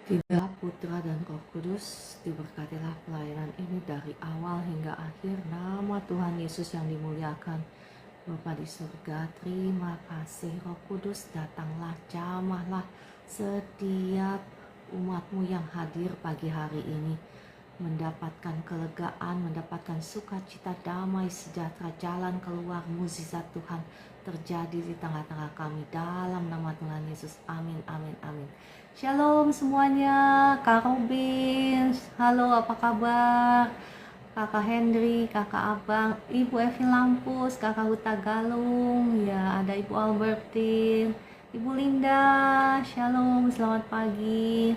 Tiga Putra dan Roh Kudus, diberkatilah pelayanan ini dari awal hingga akhir. Nama Tuhan Yesus yang dimuliakan. Bapa di surga, terima kasih Roh Kudus, datanglah, jamahlah setiap umatmu yang hadir pagi hari ini, mendapatkan kelegaan, mendapatkan sukacita, damai, sejahtera, jalan keluar, mukjizat Tuhan terjadi di tengah-tengah kami dalam nama Tuhan Yesus. Amin, amin, amin. Shalom semuanya, Kak Robin, halo apa kabar? Kakak Henry, Kakak Abang, Ibu Evi Lampus, Kakak Huta Galung, ya ada Ibu Albertine, Ibu Linda, Shalom, selamat pagi.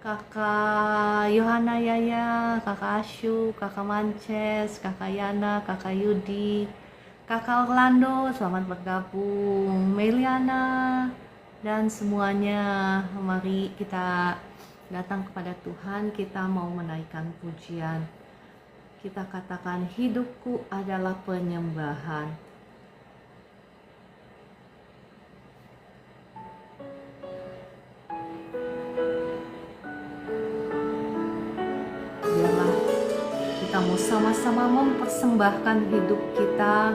Kakak Yohana Yaya, Kakak Asyu, Kakak Mances, Kakak Yana, Kakak Yudi, Kakak Orlando, selamat bergabung, Meliana, dan semuanya. Mari kita datang kepada Tuhan, kita mau menaikkan pujian. Kita katakan, hidupku adalah penyembahan. Biarlah kita mau sama-sama mempersembahkan hidup kita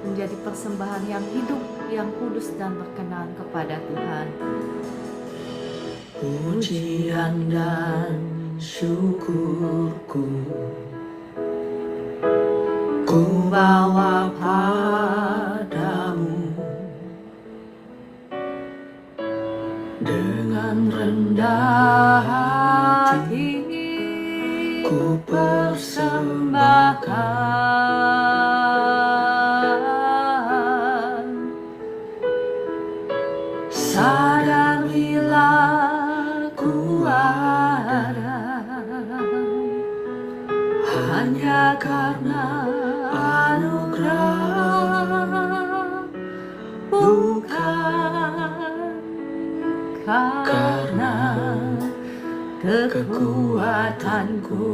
menjadi persembahan yang hidup, yang kudus dan berkenan kepada Tuhan. Pujian dan syukurku ku bawa padamu, dengan rendah hati ku persembahkan. Sadar bila ku ada hanya karena anugerah, bukan karena kekuatanku.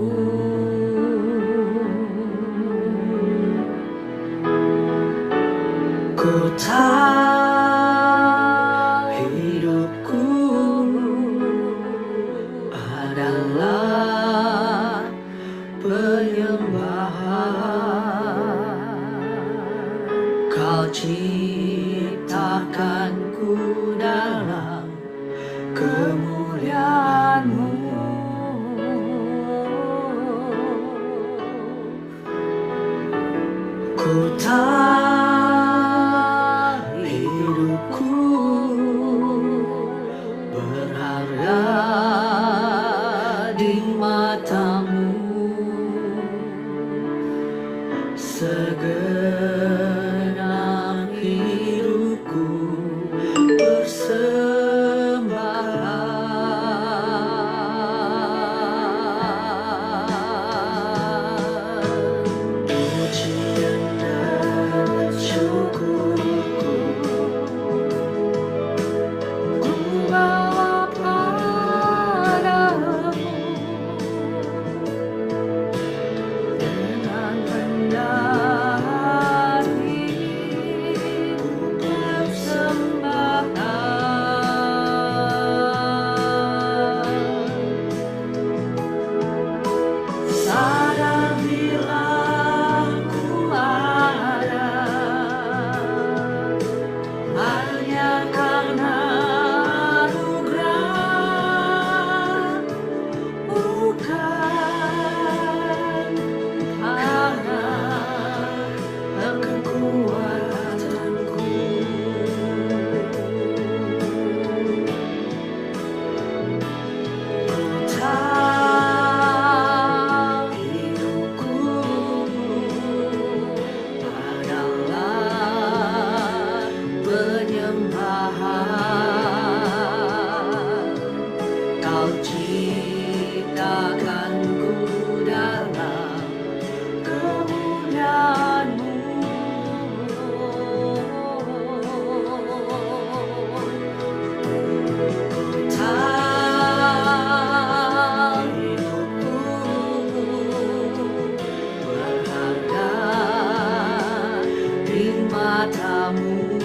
Ku tahu hidupku adalah penyembahan. Kau ciptakanku dalam kemuliaan-Mu. Ku tahu hidupku berharga di mata-Mu. Segenap hidupku persembahkan. Pujian dan syukurku ku bawa padamu, dengan rendah hati ku persembahkan. Sadar bila ku ada hanya karena anugerah, bukan karena kekuatanku. Ku tahu hidupku adalah penyembahan. Kau ciptakanku dalam kemuliaan-Mu. Ku tahu hidupku berharga di mata-Mu.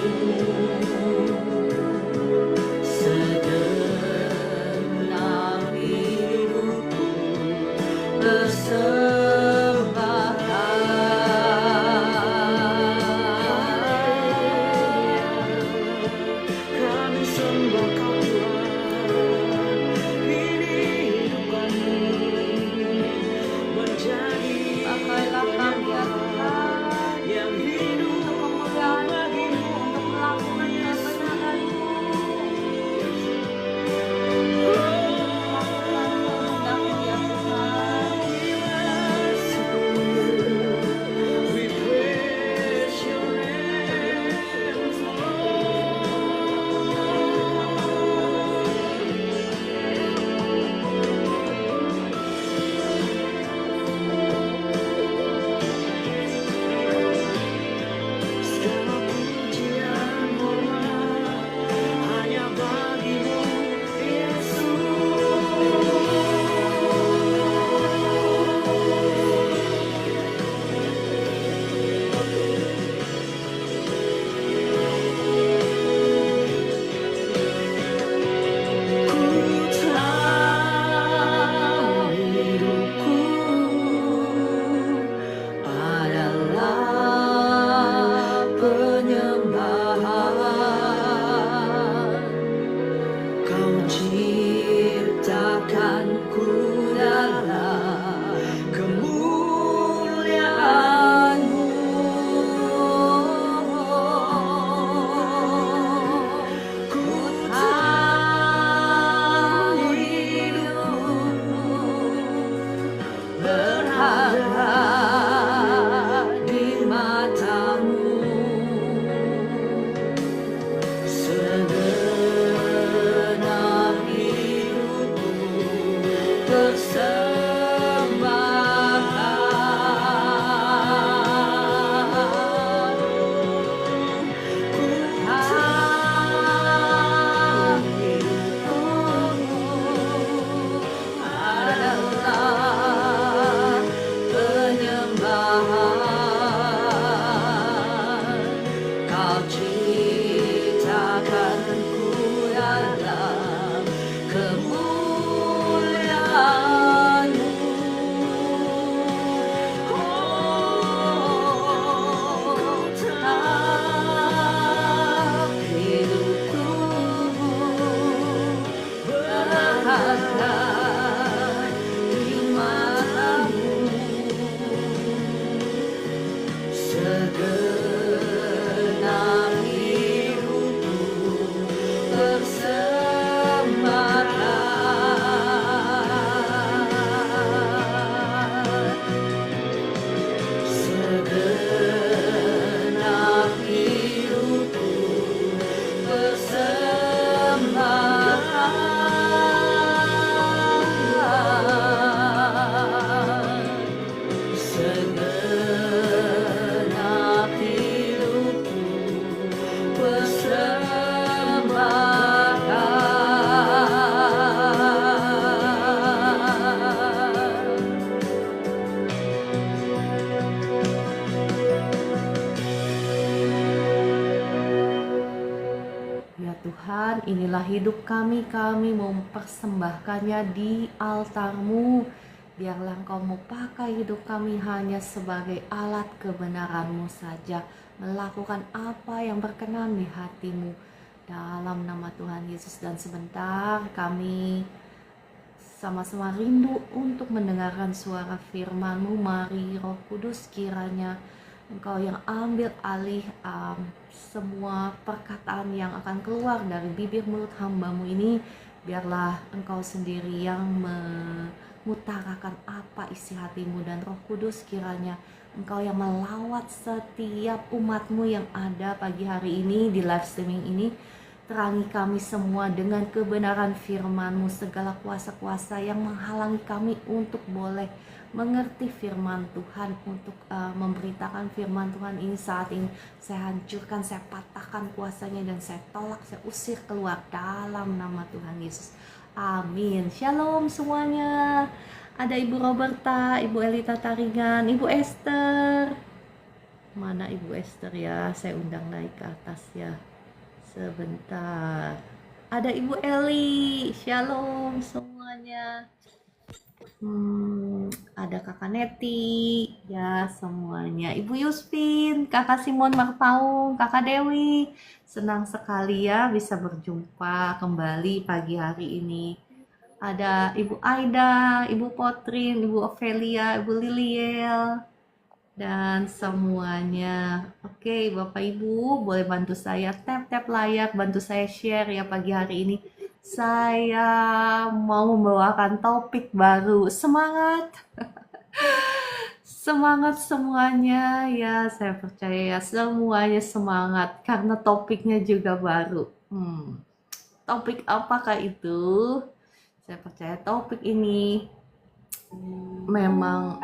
Segenap adalah penyembahan. Kau ciptakanku dalam kemuliaan-Mu. Oh, tetap hidupku berharga di mata-Mu. Segenap hidupku persembahkan. Segenap hidupku persembahkan. Segenap hidupku persembahkan. Ya Tuhan, inilah hidup kami mau mempersembahkannya di altar-Mu. Biarlah Engkau mau pakai hidup kami hanya sebagai alat kebenaran-Mu saja, melakukan apa yang berkenan di hati-Mu. Dalam nama Tuhan Yesus, dan sebentar kami sama-sama rindu untuk mendengarkan suara firman-Mu. Mari Roh Kudus, kiranya Engkau yang ambil alih semua perkataan yang akan keluar dari bibir mulut hamba-Mu ini. Biarlah Engkau sendiri yang mengutarakan apa isi hati-Mu, dan Roh Kudus, kiranya Engkau yang melawat setiap umat-Mu yang ada pagi hari ini di live streaming ini. Terangi kami semua dengan kebenaran firman-Mu, segala kuasa-kuasa yang menghalangi kami untuk boleh mengerti firman Tuhan, untuk memberitakan firman Tuhan ini saat ini. Saya hancurkan, saya patahkan kuasanya, dan saya tolak, saya usir keluar dalam nama Tuhan Yesus. Amin. Shalom semuanya. Ada Ibu Roberta, Ibu Elita Taringan, Ibu Esther. Mana Ibu Esther ya? Saya undang naik ke atas ya. Sebentar. Ada Ibu Eli. Shalom semuanya. Ada Kakak Neti, ya semuanya. Ibu Yusfin, Kakak Simon Marpaung, Kakak Dewi. Senang sekali ya bisa berjumpa kembali pagi hari ini. Ada Ibu Aida, Ibu Potrin, Ibu Ovelia, Ibu Liliel, dan semuanya. Oke, Bapak Ibu boleh bantu saya tap layar, bantu saya share ya pagi hari ini. Saya mau membawakan topik baru. Semangat! Semangat semuanya ya, saya percaya ya semuanya semangat karena topiknya juga baru. Topik apakah itu? Saya percaya topik ini memang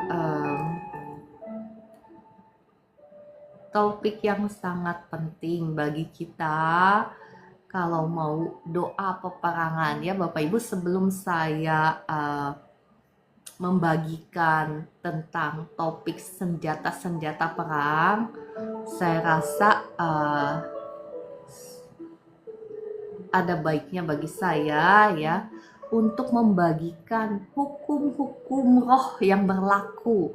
topik yang sangat penting bagi kita kalau mau doa peperangan ya Bapak Ibu. Sebelum saya membagikan tentang topik senjata-senjata perang, saya rasa ada baiknya bagi saya ya untuk membagikan hukum-hukum roh yang berlaku.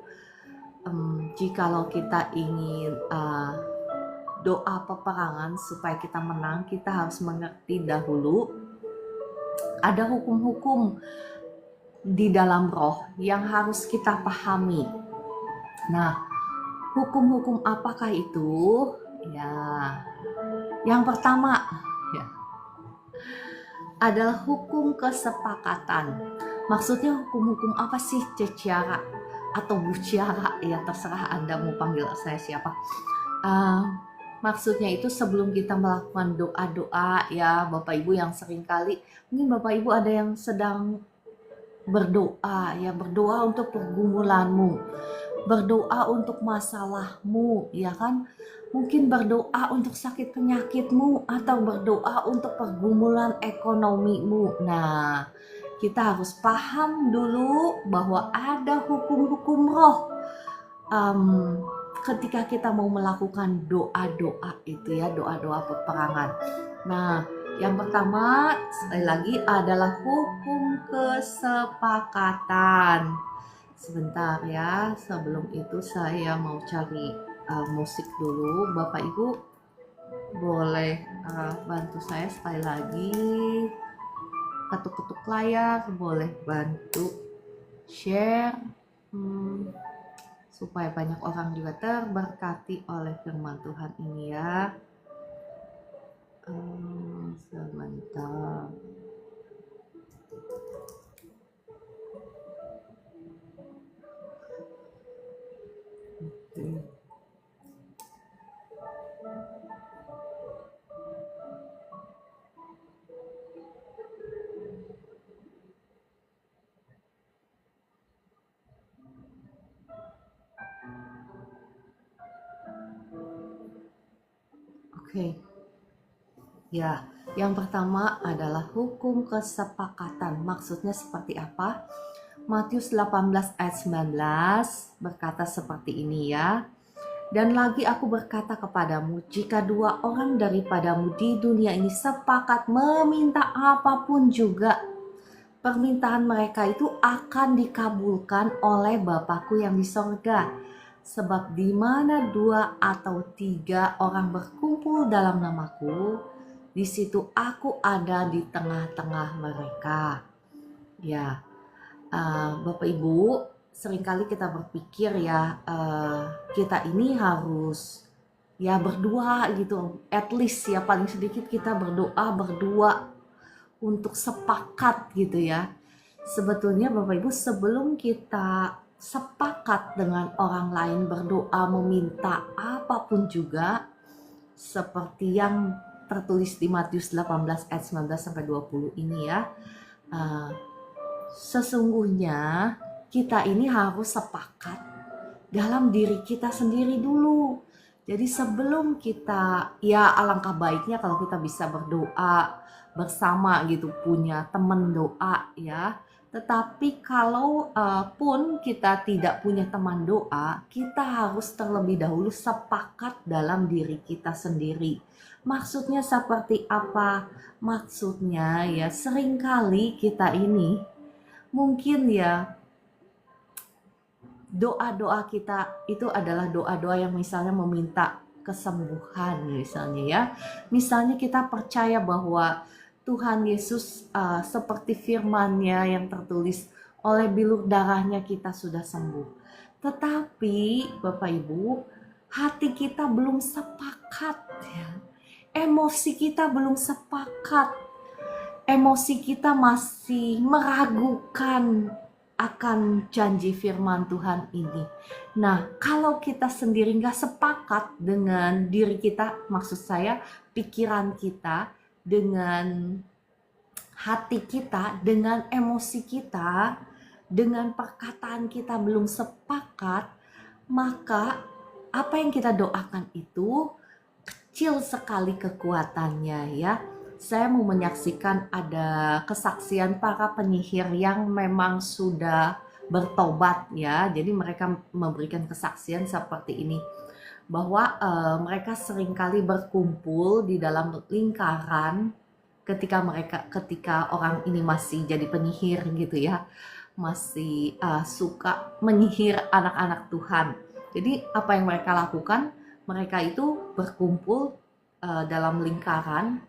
Jikalau kita ingin doa peperangan supaya kita menang, kita harus mengerti dahulu ada hukum-hukum di dalam roh yang harus kita pahami. Nah, hukum-hukum apakah itu? Ya, yang pertama ya adalah hukum kesepakatan. Maksudnya hukum-hukum apa sih? Cecara atau buciara, ya terserah Anda mau panggil saya siapa. Maksudnya itu sebelum kita melakukan doa-doa ya Bapak Ibu, yang sering kali mungkin Bapak Ibu ada yang sedang berdoa ya, berdoa untuk pergumulanmu, berdoa untuk masalahmu, ya kan? Mungkin berdoa untuk sakit penyakitmu atau berdoa untuk pergumulan ekonomimu. Nah, kita harus paham dulu bahwa ada hukum-hukum roh ketika kita mau melakukan doa-doa itu ya, doa-doa peperangan. Nah, yang pertama sekali lagi adalah hukum kesepakatan. Sebentar ya, sebelum itu saya mau cari musik dulu. Bapak Ibu boleh bantu saya sekali lagi, ketuk-ketuk layar, boleh bantu share supaya banyak orang juga terberkati oleh firman Tuhan ini ya. Sebentar. Oke. Ya, yang pertama adalah hukum kesepakatan. Maksudnya seperti apa? Matius 18 ayat 19 berkata seperti ini ya. Dan lagi aku berkata kepadamu, jika dua orang daripadamu di dunia ini sepakat meminta apapun juga, permintaan mereka itu akan dikabulkan oleh Bapakku yang di sorga. Sebab di mana 2 atau 3 orang berkumpul dalam namaku, di situ aku ada di tengah-tengah mereka. Ya, Bapak Ibu, seringkali kita berpikir ya, kita ini harus ya berdua gitu, at least ya paling sedikit kita berdoa berdua untuk sepakat gitu ya. Sebetulnya Bapak Ibu, sebelum kita sepakat dengan orang lain berdoa meminta apapun juga, seperti yang tertulis di Matius 18 ayat 19 sampai 20 ini ya, sesungguhnya kita ini harus sepakat dalam diri kita sendiri dulu. Jadi sebelum kita, ya alangkah baiknya kalau kita bisa berdoa bersama gitu, punya teman doa ya. Tetapi kalau pun kita tidak punya teman doa, kita harus terlebih dahulu sepakat dalam diri kita sendiri. Maksudnya seperti apa? Maksudnya ya seringkali kita ini mungkin ya doa-doa kita itu adalah doa-doa yang misalnya meminta kesembuhan misalnya ya. Misalnya kita percaya bahwa Tuhan Yesus seperti firman-Nya yang tertulis, oleh bilur darahnya kita sudah sembuh. Tetapi Bapak Ibu, hati kita belum sepakat ya. Emosi kita belum sepakat. Emosi kita masih meragukan akan janji firman Tuhan ini. Nah, kalau kita sendiri nggak sepakat dengan diri kita, maksud saya pikiran kita, dengan hati kita, dengan emosi kita, dengan perkataan kita belum sepakat, maka apa yang kita doakan itu kecil sekali kekuatannya ya. Saya mau menyaksikan ada kesaksian para penyihir yang memang sudah bertobat ya. Jadi mereka memberikan kesaksian seperti ini, bahwa mereka seringkali berkumpul di dalam lingkaran ketika orang ini masih jadi penyihir gitu ya, masih suka menyihir anak-anak Tuhan. Jadi apa yang mereka lakukan? Mereka itu berkumpul dalam lingkaran,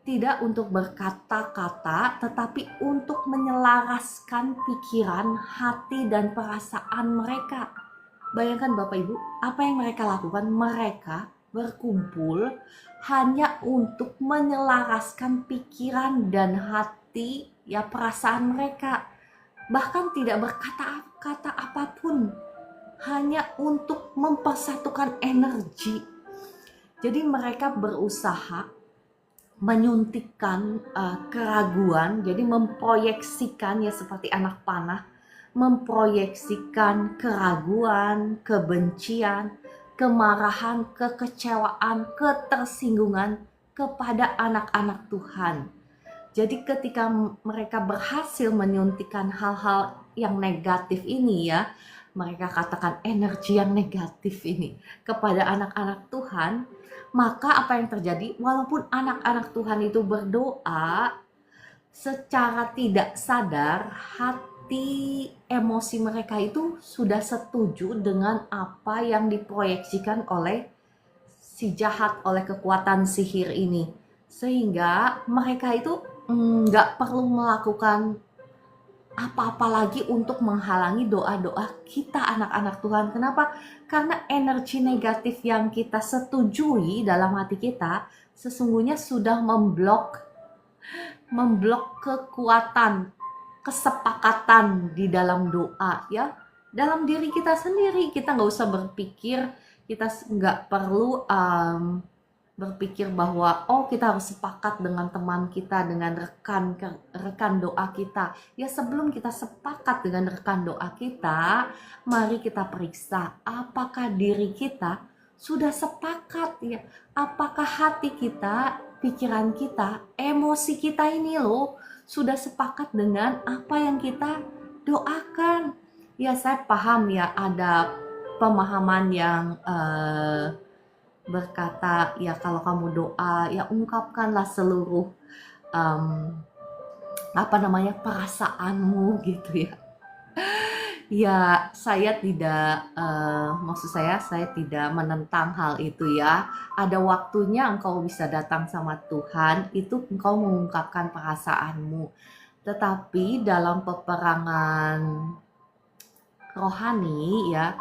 tidak untuk berkata-kata, tetapi untuk menyelaraskan pikiran, hati, dan perasaan mereka. Bayangkan Bapak Ibu, apa yang mereka lakukan? Mereka berkumpul hanya untuk menyelaraskan pikiran dan hati, ya perasaan mereka. Bahkan tidak berkata-kata apapun, hanya untuk mempersatukan energi. Jadi mereka berusaha menyuntikkan keraguan, jadi memproyeksikan ya seperti anak panah, memproyeksikan keraguan, kebencian, kemarahan, kekecewaan, ketersinggungan kepada anak-anak Tuhan. Jadi ketika mereka berhasil menyuntikkan hal-hal yang negatif ini ya, mereka katakan energi yang negatif ini kepada anak-anak Tuhan, maka apa yang terjadi? Walaupun anak-anak Tuhan itu berdoa, secara tidak sadar hati emosi mereka itu sudah setuju dengan apa yang diproyeksikan oleh si jahat, oleh kekuatan sihir ini. Sehingga mereka itu nggak perlu melakukan apa-apa lagi untuk menghalangi doa-doa kita anak-anak Tuhan. Kenapa? Karena energi negatif yang kita setujui dalam hati kita sesungguhnya sudah memblok kekuatan, kesepakatan di dalam doa ya. Dalam diri kita sendiri, kita nggak usah berpikir, kita nggak perlu berpikir bahwa kita harus sepakat dengan teman kita, dengan rekan doa kita. Ya sebelum kita sepakat dengan rekan doa kita, mari kita periksa apakah diri kita sudah sepakat ya. Apakah hati kita, pikiran kita, emosi kita ini loh sudah sepakat dengan apa yang kita doakan. Ya saya paham ya ada pemahaman yang berkata ya kalau kamu doa ya ungkapkanlah seluruh perasaanmu gitu ya. Ya saya tidak maksud saya tidak menentang hal itu ya. Ada waktunya engkau bisa datang sama Tuhan, itu engkau mengungkapkan perasaanmu. Tetapi dalam peperangan rohani ya,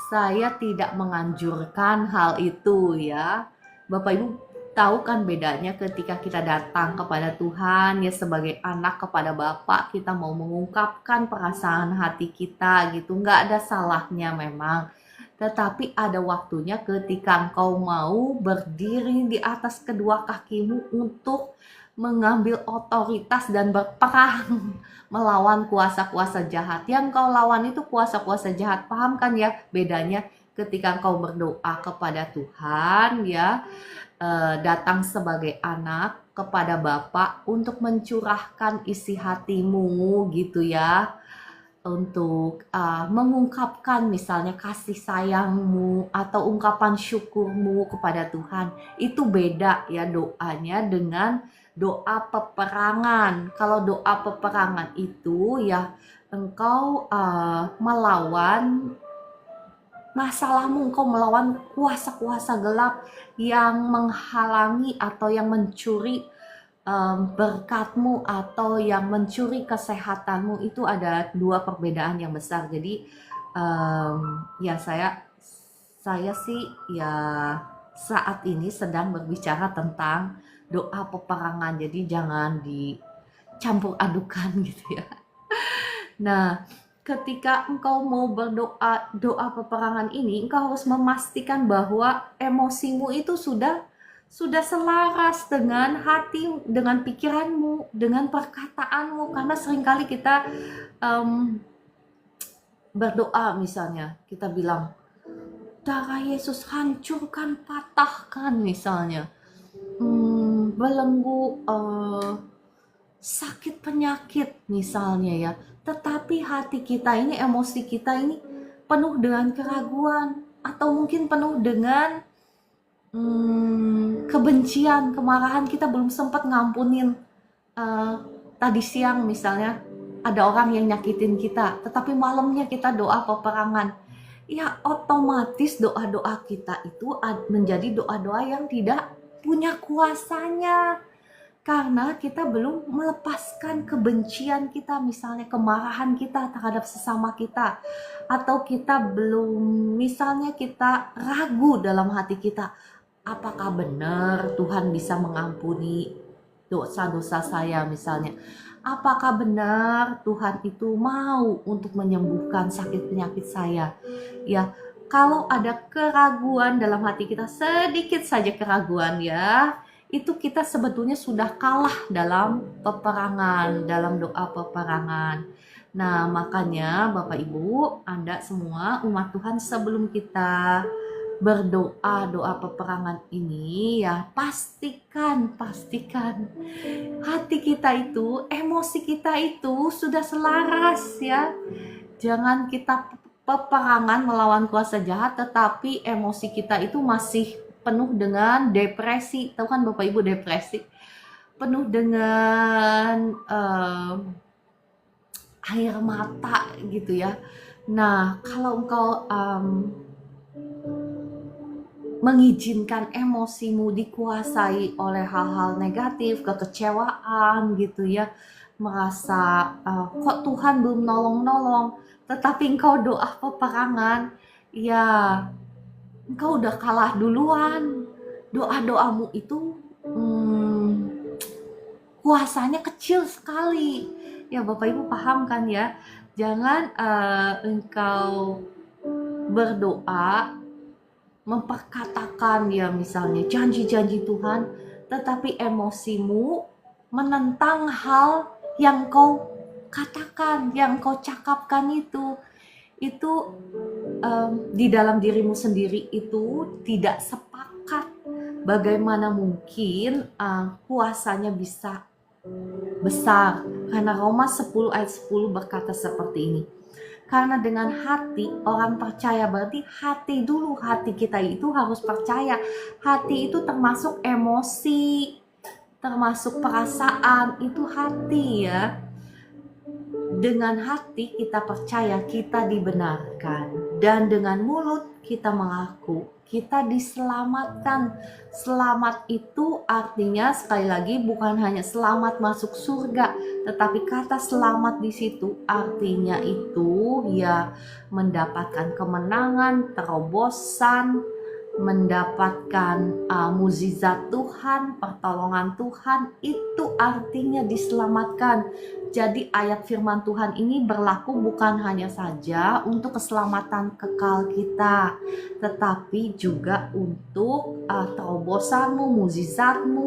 saya tidak menganjurkan hal itu ya. Bapak Ibu tahu kan bedanya ketika kita datang kepada Tuhan ya sebagai anak kepada Bapak, kita mau mengungkapkan perasaan hati kita gitu. Nggak ada salahnya memang. Tetapi ada waktunya ketika engkau mau berdiri di atas kedua kakimu untuk mengambil otoritas dan berperang melawan kuasa-kuasa jahat. Yang kau lawan itu kuasa-kuasa jahat. Paham kan ya bedanya ketika engkau berdoa kepada Tuhan ya, datang sebagai anak kepada Bapa untuk mencurahkan isi hatimu gitu ya, untuk mengungkapkan misalnya kasih sayangmu atau ungkapan syukurmu kepada Tuhan. Itu beda ya doanya dengan doa peperangan. Kalau doa peperangan itu ya engkau melawan masalahmu, engkau melawan kuasa-kuasa gelap yang menghalangi atau yang mencuri berkatmu atau yang mencuri kesehatanmu. Itu ada dua perbedaan yang besar. Jadi ya saya sih ya saat ini sedang berbicara tentang doa peperangan, jadi jangan dicampur adukan gitu ya. Nah, ketika engkau mau berdoa doa peperangan ini, engkau harus memastikan bahwa emosimu itu sudah selaras dengan hati, dengan pikiranmu, dengan perkataanmu. Karena seringkali kita berdoa misalnya, kita bilang, darah Yesus hancurkan, patahkan misalnya. Belenggu sakit penyakit misalnya ya, tetapi hati kita ini, emosi kita ini penuh dengan keraguan atau mungkin penuh dengan kebencian, kemarahan. Kita belum sempat ngampunin. Tadi siang misalnya ada orang yang nyakitin kita, tetapi malamnya kita doa peperangan, ya otomatis doa-doa kita itu menjadi doa-doa yang tidak punya kuasanya, karena kita belum melepaskan kebencian kita, misalnya kemarahan kita terhadap sesama kita, atau kita belum, misalnya kita ragu dalam hati kita, apakah benar Tuhan bisa mengampuni dosa-dosa saya misalnya, apakah benar Tuhan itu mau untuk menyembuhkan sakit penyakit saya ya. Kalau ada keraguan dalam hati kita, sedikit saja keraguan ya, itu kita sebetulnya sudah kalah dalam peperangan, dalam doa peperangan. Nah, makanya Bapak Ibu, Anda semua umat Tuhan, sebelum kita berdoa doa peperangan ini ya, pastikan hati kita itu, emosi kita itu sudah selaras ya. Jangan kita peperangan melawan kuasa jahat tetapi emosi kita itu masih penuh dengan depresi. Tahu kan Bapak Ibu, depresi penuh dengan air mata gitu ya. Nah, kalau engkau mengizinkan emosimu dikuasai oleh hal-hal negatif, kekecewaan gitu ya, merasa kok Tuhan belum nolong-nolong, tetapi engkau doa peperangan, ya engkau udah kalah duluan. Doa-doamu itu kuasanya kecil sekali. Ya Bapak Ibu paham kan ya? Jangan engkau berdoa memperkatakan ya misalnya janji-janji Tuhan, tetapi emosimu menentang hal yang kau katakan, yang kau cakapkan itu di dalam dirimu sendiri itu tidak sepakat. Bagaimana mungkin kuasanya bisa besar? Karena Roma 10 ayat 10 berkata seperti ini. Karena dengan hati orang percaya, berarti hati dulu, hati kita itu harus percaya. Hati itu termasuk emosi, termasuk perasaan, itu hati ya. Dengan hati kita percaya kita dibenarkan, dan dengan mulut kita mengaku kita diselamatkan. Selamat itu artinya sekali lagi bukan hanya selamat masuk surga, tetapi kata selamat di situ artinya itu ya mendapatkan kemenangan, terobosan, mendapatkan mukjizat Tuhan, pertolongan Tuhan, itu artinya diselamatkan. Jadi ayat firman Tuhan ini berlaku bukan hanya saja untuk keselamatan kekal kita, tetapi juga untuk terobosanmu, mukjizatmu,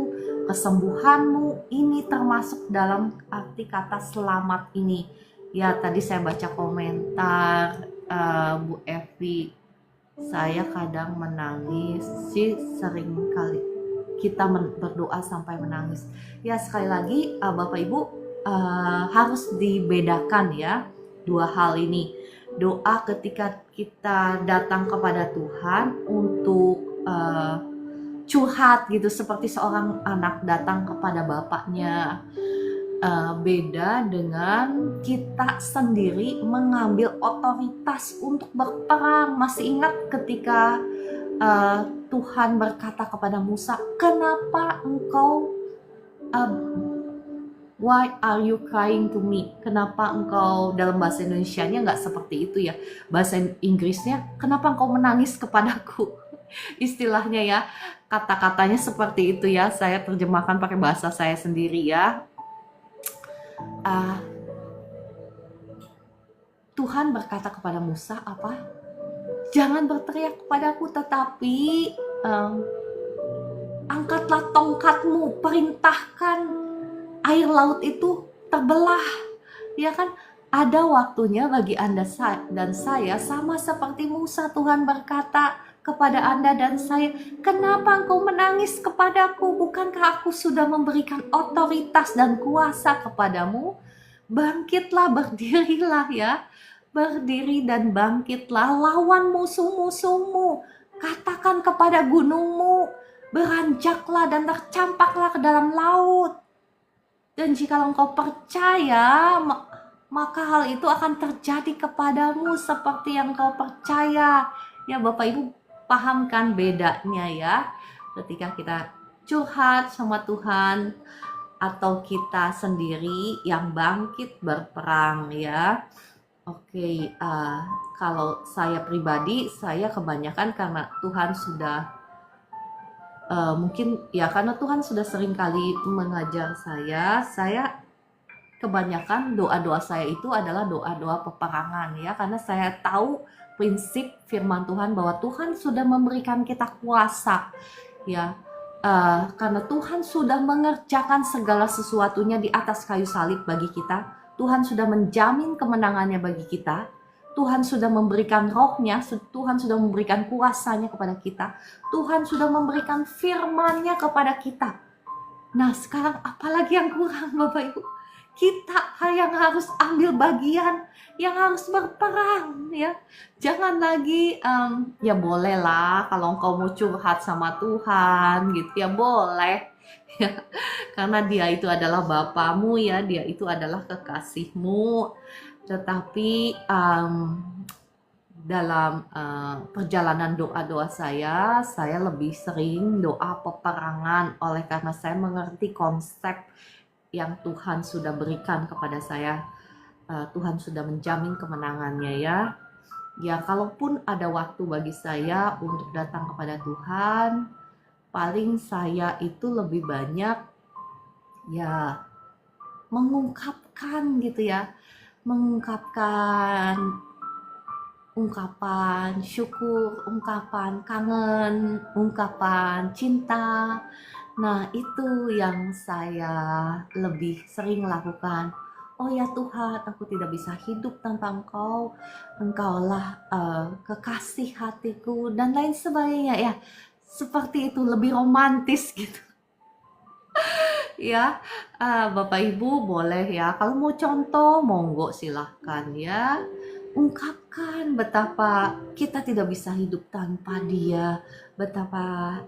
kesembuhanmu. Ini termasuk dalam arti kata selamat ini. Ya tadi saya baca komentar Bu Evi, saya kadang menangis sih, sering kali kita berdoa sampai menangis. Ya sekali lagi Bapak Ibu, harus dibedakan ya dua hal ini. Doa ketika kita datang kepada Tuhan untuk curhat gitu, seperti seorang anak datang kepada bapaknya, beda dengan kita sendiri mengambil otoritas untuk berperang. Masih ingat ketika Tuhan berkata kepada Musa, kenapa engkau why are you crying to me? Kenapa engkau, dalam bahasa Indonesianya nggak seperti itu ya, bahasa Inggrisnya, kenapa engkau menangis kepadaku? Istilahnya ya, kata-katanya seperti itu ya, saya terjemahkan pakai bahasa saya sendiri ya. Tuhan berkata kepada Musa apa? Jangan berteriak kepadaku, tetapi angkatlah tongkatmu, perintahkan air laut itu terbelah. Ya kan, ada waktunya bagi Anda dan saya, sama seperti Musa. Tuhan berkata kepada Anda dan saya, kenapa engkau menangis kepadaku? Bukankah aku sudah memberikan otoritas dan kuasa kepadamu? Bangkitlah, berdirilah ya. Berdiri dan bangkitlah, lawan musuh-musuhmu. Katakan kepada gunungmu, beranjaklah dan tercampaklah ke dalam laut. Dan jika engkau percaya, maka hal itu akan terjadi kepadamu seperti yang kau percaya. Ya Bapak Ibu pahamkan bedanya ya, ketika kita curhat sama Tuhan atau kita sendiri yang bangkit berperang ya. Oke, kalau saya pribadi, saya kebanyakan karena Tuhan sudah mungkin ya karena Tuhan sudah sering kali mengajar saya kebanyakan doa-doa saya itu adalah doa-doa peperangan ya, karena saya tahu prinsip firman Tuhan bahwa Tuhan sudah memberikan kita kuasa ya, karena Tuhan sudah mengerjakan segala sesuatunya di atas kayu salib bagi kita. Tuhan sudah menjamin kemenangannya bagi kita. Tuhan sudah memberikan rohnya, Tuhan sudah memberikan kuasanya kepada kita. Tuhan sudah memberikan firman-Nya kepada kita. Nah, sekarang apalagi yang kurang, Bapak Ibu? Kita yang harus ambil bagian, yang harus berperang, ya. Jangan lagi, ya bolehlah kalau engkau mau curhat sama Tuhan, gitu ya, boleh. Ya, karena Dia itu adalah Bapamu, ya, Dia itu adalah kekasihmu. Tetapi dalam perjalanan doa-doa saya lebih sering doa peperangan, oleh karena saya mengerti konsep yang Tuhan sudah berikan kepada saya. Tuhan sudah menjamin kemenangannya, ya. Ya, kalaupun ada waktu bagi saya untuk datang kepada Tuhan, paling saya itu lebih banyak ya mengungkapkan gitu ya, mengungkapkan ungkapan syukur, ungkapan kangen, ungkapan cinta. Nah, itu yang saya lebih sering lakukan. Oh ya Tuhan, aku tidak bisa hidup tanpa Engkau. Engkaulah kekasih hatiku dan lain sebagainya, ya. Seperti itu, lebih romantis gitu. Ya, Bapak Ibu boleh ya. Kalau mau contoh, monggo silahkan ya. Ungkapkan betapa kita tidak bisa hidup tanpa Dia. Betapa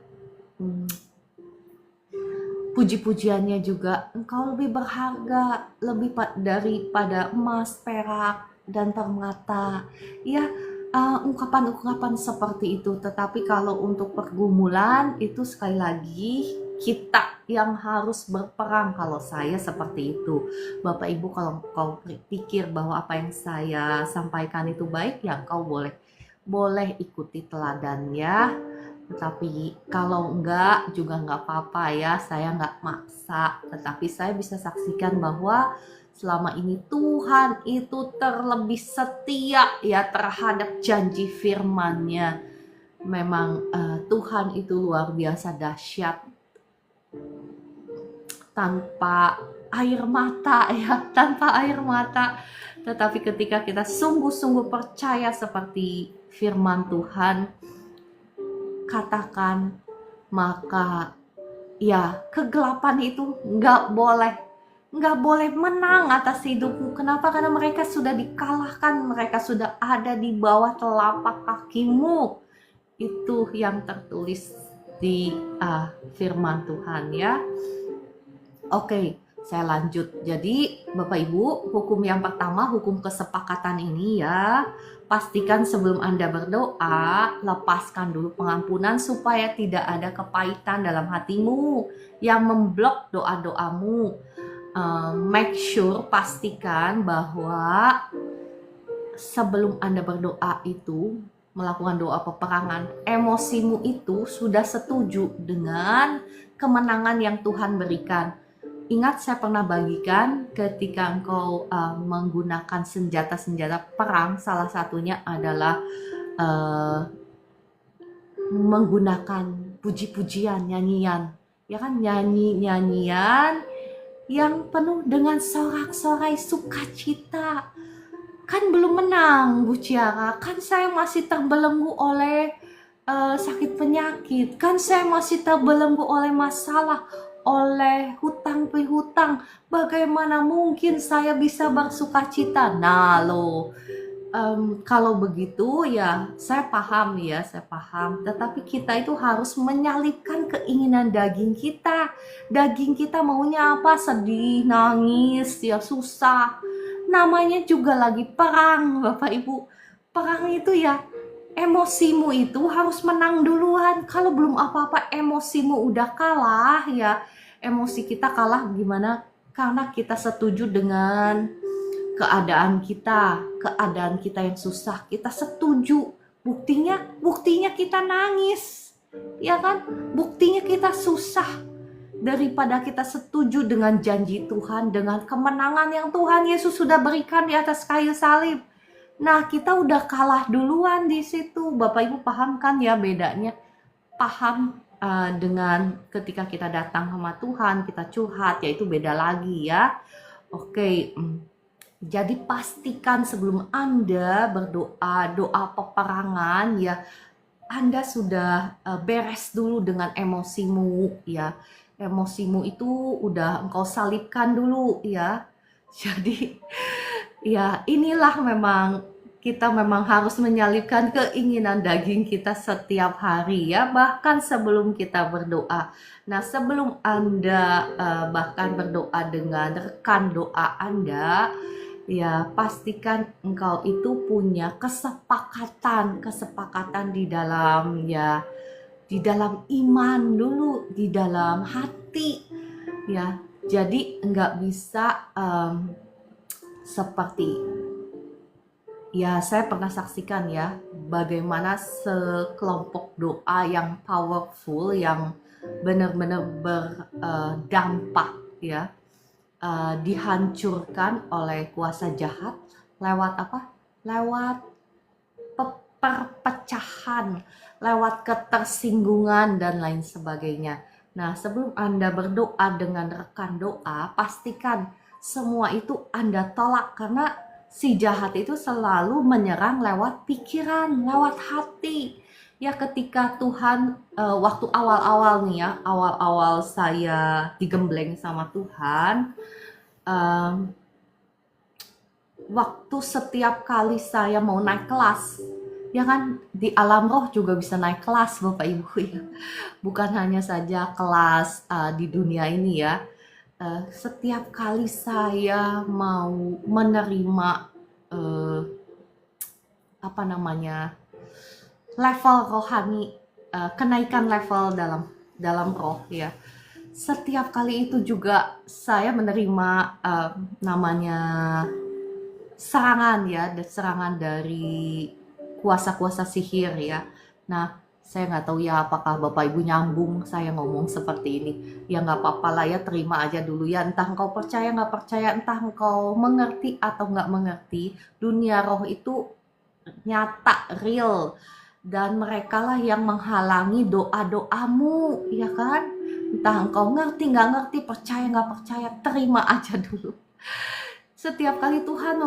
puji-pujiannya juga, Engkau lebih berharga, lebih daripada emas, perak, dan permata. Ya, ungkapan-ungkapan seperti itu. Tetapi kalau untuk pergumulan, itu sekali lagi kita yang harus berperang. Kalau saya seperti itu. Bapak Ibu, kalau kau pikir bahwa apa yang saya sampaikan itu baik, ya kau boleh ikuti teladannya. Tetapi kalau enggak juga enggak apa-apa ya, saya enggak maksa. Tetapi saya bisa saksikan bahwa selama ini Tuhan itu terlebih setia ya terhadap janji firman-Nya. Memang Tuhan itu luar biasa dahsyat. Tanpa air mata ya, tanpa air mata. Tetapi ketika kita sungguh-sungguh percaya seperti firman Tuhan katakan, maka ya kegelapan itu nggak boleh menang atas hidupmu. Kenapa? Karena mereka sudah dikalahkan, mereka sudah ada di bawah telapak kakimu. Itu yang tertulis di firman Tuhan, ya. Oke, saya lanjut. Jadi Bapak Ibu, hukum yang pertama, hukum kesepakatan ini ya. Pastikan sebelum Anda berdoa, lepaskan dulu pengampunan supaya tidak ada kepahitan dalam hatimu yang memblok doa-doamu. Make sure, pastikan bahwa sebelum Anda berdoa itu, melakukan doa peperangan, emosimu itu sudah setuju dengan kemenangan yang Tuhan berikan. Ingat, saya pernah bagikan ketika engkau menggunakan senjata-senjata perang, salah satunya adalah menggunakan puji-pujian, nyanyian. Ya kan, nyanyian yang penuh dengan sorak-sorai sukacita. Kan belum menang, Bu Ciara. Kan saya masih terbelenggu oleh sakit penyakit. Kan saya masih terbelenggu oleh masalah, oleh hutang pihutang. Bagaimana mungkin saya bisa bersukacita? Nah loh, kalau begitu ya saya paham. Tetapi kita itu harus menyalipkan keinginan daging kita. Daging kita maunya apa? Sedih, nangis, ya susah. Namanya juga lagi perang, Bapak Ibu. Perang itu ya, emosimu itu harus menang duluan. Kalau belum apa-apa emosimu udah kalah ya. Emosi kita kalah gimana? Karena kita setuju dengan keadaan kita yang susah. Kita setuju. Buktinya kita nangis. Ya kan? Buktinya kita susah. Daripada kita setuju dengan janji Tuhan, dengan kemenangan yang Tuhan Yesus sudah berikan di atas kayu salib. Nah, kita udah kalah duluan di situ. Bapak Ibu paham kan ya bedanya? Paham dengan ketika kita datang sama Tuhan, kita curhat, ya itu beda lagi ya. Oke, jadi pastikan sebelum Anda berdoa, doa peperangan ya, Anda sudah beres dulu dengan emosimu ya. Emosimu itu udah engkau salibkan dulu ya. Jadi ya inilah memang kita memang harus menyalibkan keinginan daging kita setiap hari ya, bahkan sebelum kita berdoa. Nah, sebelum Anda bahkan berdoa dengan rekan doa Anda, ya pastikan engkau itu punya kesepakatan di dalam ya, di dalam iman dulu, di dalam hati ya. Jadi enggak bisa seperti ya, saya pernah saksikan ya bagaimana sekelompok doa yang powerful, yang benar-benar berdampak ya, dihancurkan oleh kuasa jahat lewat apa? Lewat perpecahan, lewat ketersinggungan dan lain sebagainya. Nah, sebelum Anda berdoa dengan rekan doa, pastikan semua itu Anda tolak, karena si jahat itu selalu menyerang lewat pikiran, lewat hati. Ya, ketika Tuhan, waktu awal-awal nih ya, awal-awal saya digembleng sama Tuhan, waktu setiap kali saya mau naik kelas, ya kan, di alam roh juga bisa naik kelas Bapak Ibu ya. Bukan hanya saja kelas di dunia ini ya. Setiap kali saya mau menerima level rohani, kenaikan level dalam roh ya, setiap kali itu juga saya menerima namanya serangan ya, serangan dari kuasa-kuasa sihir ya. Nah, saya nggak tahu ya apakah Bapak Ibu nyambung saya ngomong seperti ini. Ya nggak apa-apa lah ya, terima aja dulu ya. Entah engkau percaya nggak percaya, entah engkau mengerti atau nggak mengerti, dunia roh itu nyata, real. Dan mereka lah yang menghalangi doa-doamu, ya kan? Entah engkau ngerti nggak ngerti, percaya nggak percaya, terima aja dulu. Setiap kali Tuhan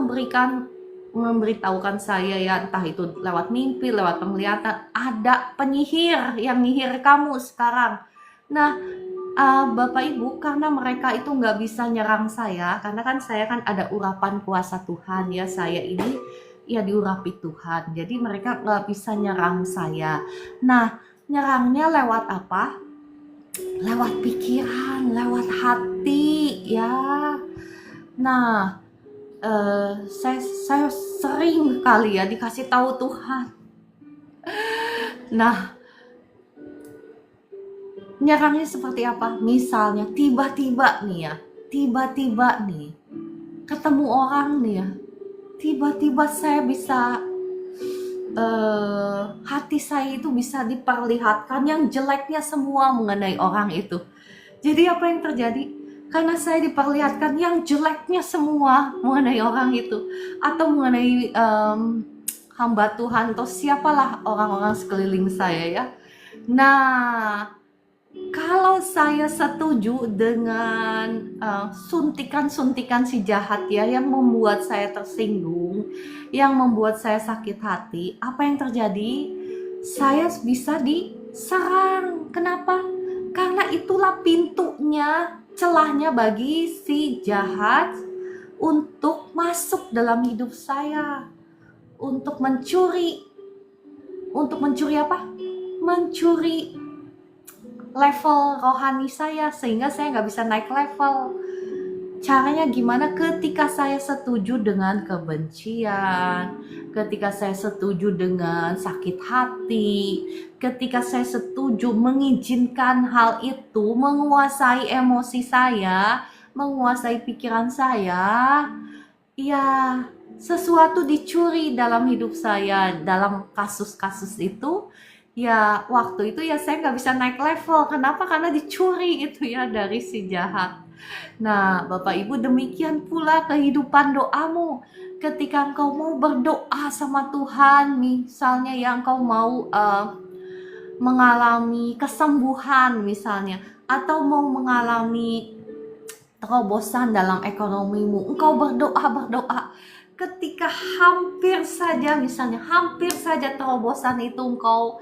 memberitahukan saya ya, entah itu lewat mimpi, lewat penglihatan, ada penyihir yang nyihir kamu sekarang. Nah, Bapak Ibu, karena mereka itu nggak bisa nyerang saya, karena kan saya kan ada urapan kuasa Tuhan ya, saya ini ya diurapi Tuhan, jadi mereka nggak bisa nyerang saya. Nah, nyerangnya lewat apa? Lewat pikiran, lewat hati ya. Nah, saya sering kali ya dikasih tahu Tuhan. Nah, nyerangnya seperti apa? Misalnya tiba-tiba nih ketemu orang nih ya, tiba-tiba saya bisa hati saya itu bisa diperlihatkan yang jeleknya semua mengenai orang itu. Jadi apa yang terjadi? Karena saya diperlihatkan yang jeleknya semua mengenai orang itu, atau mengenai hamba Tuhan atau siapalah orang-orang sekeliling saya ya. Nah, kalau saya setuju dengan suntikan-suntikan si jahat ya, yang membuat saya tersinggung, yang membuat saya sakit hati, apa yang terjadi? Saya bisa diserang. Kenapa? Karena itulah pintunya, celahnya bagi si jahat untuk masuk dalam hidup saya, untuk mencuri. Untuk mencuri apa? Mencuri level rohani saya, sehingga saya nggak bisa naik level. Caranya gimana? Ketika saya setuju dengan kebencian, ketika saya setuju dengan sakit hati, ketika saya setuju mengizinkan hal itu menguasai emosi saya, menguasai pikiran saya, ya sesuatu dicuri dalam hidup saya. Dalam kasus-kasus itu ya, waktu itu ya saya nggak bisa naik level. Kenapa? Karena dicuri itu ya dari si jahat. Nah, Bapak Ibu, demikian pula kehidupan doamu. Ketika engkau mau berdoa sama Tuhan, misalnya yang engkau mau mengalami kesembuhan misalnya, atau mau mengalami terobosan dalam ekonomimu, engkau berdoa, ketika hampir saja terobosan itu engkau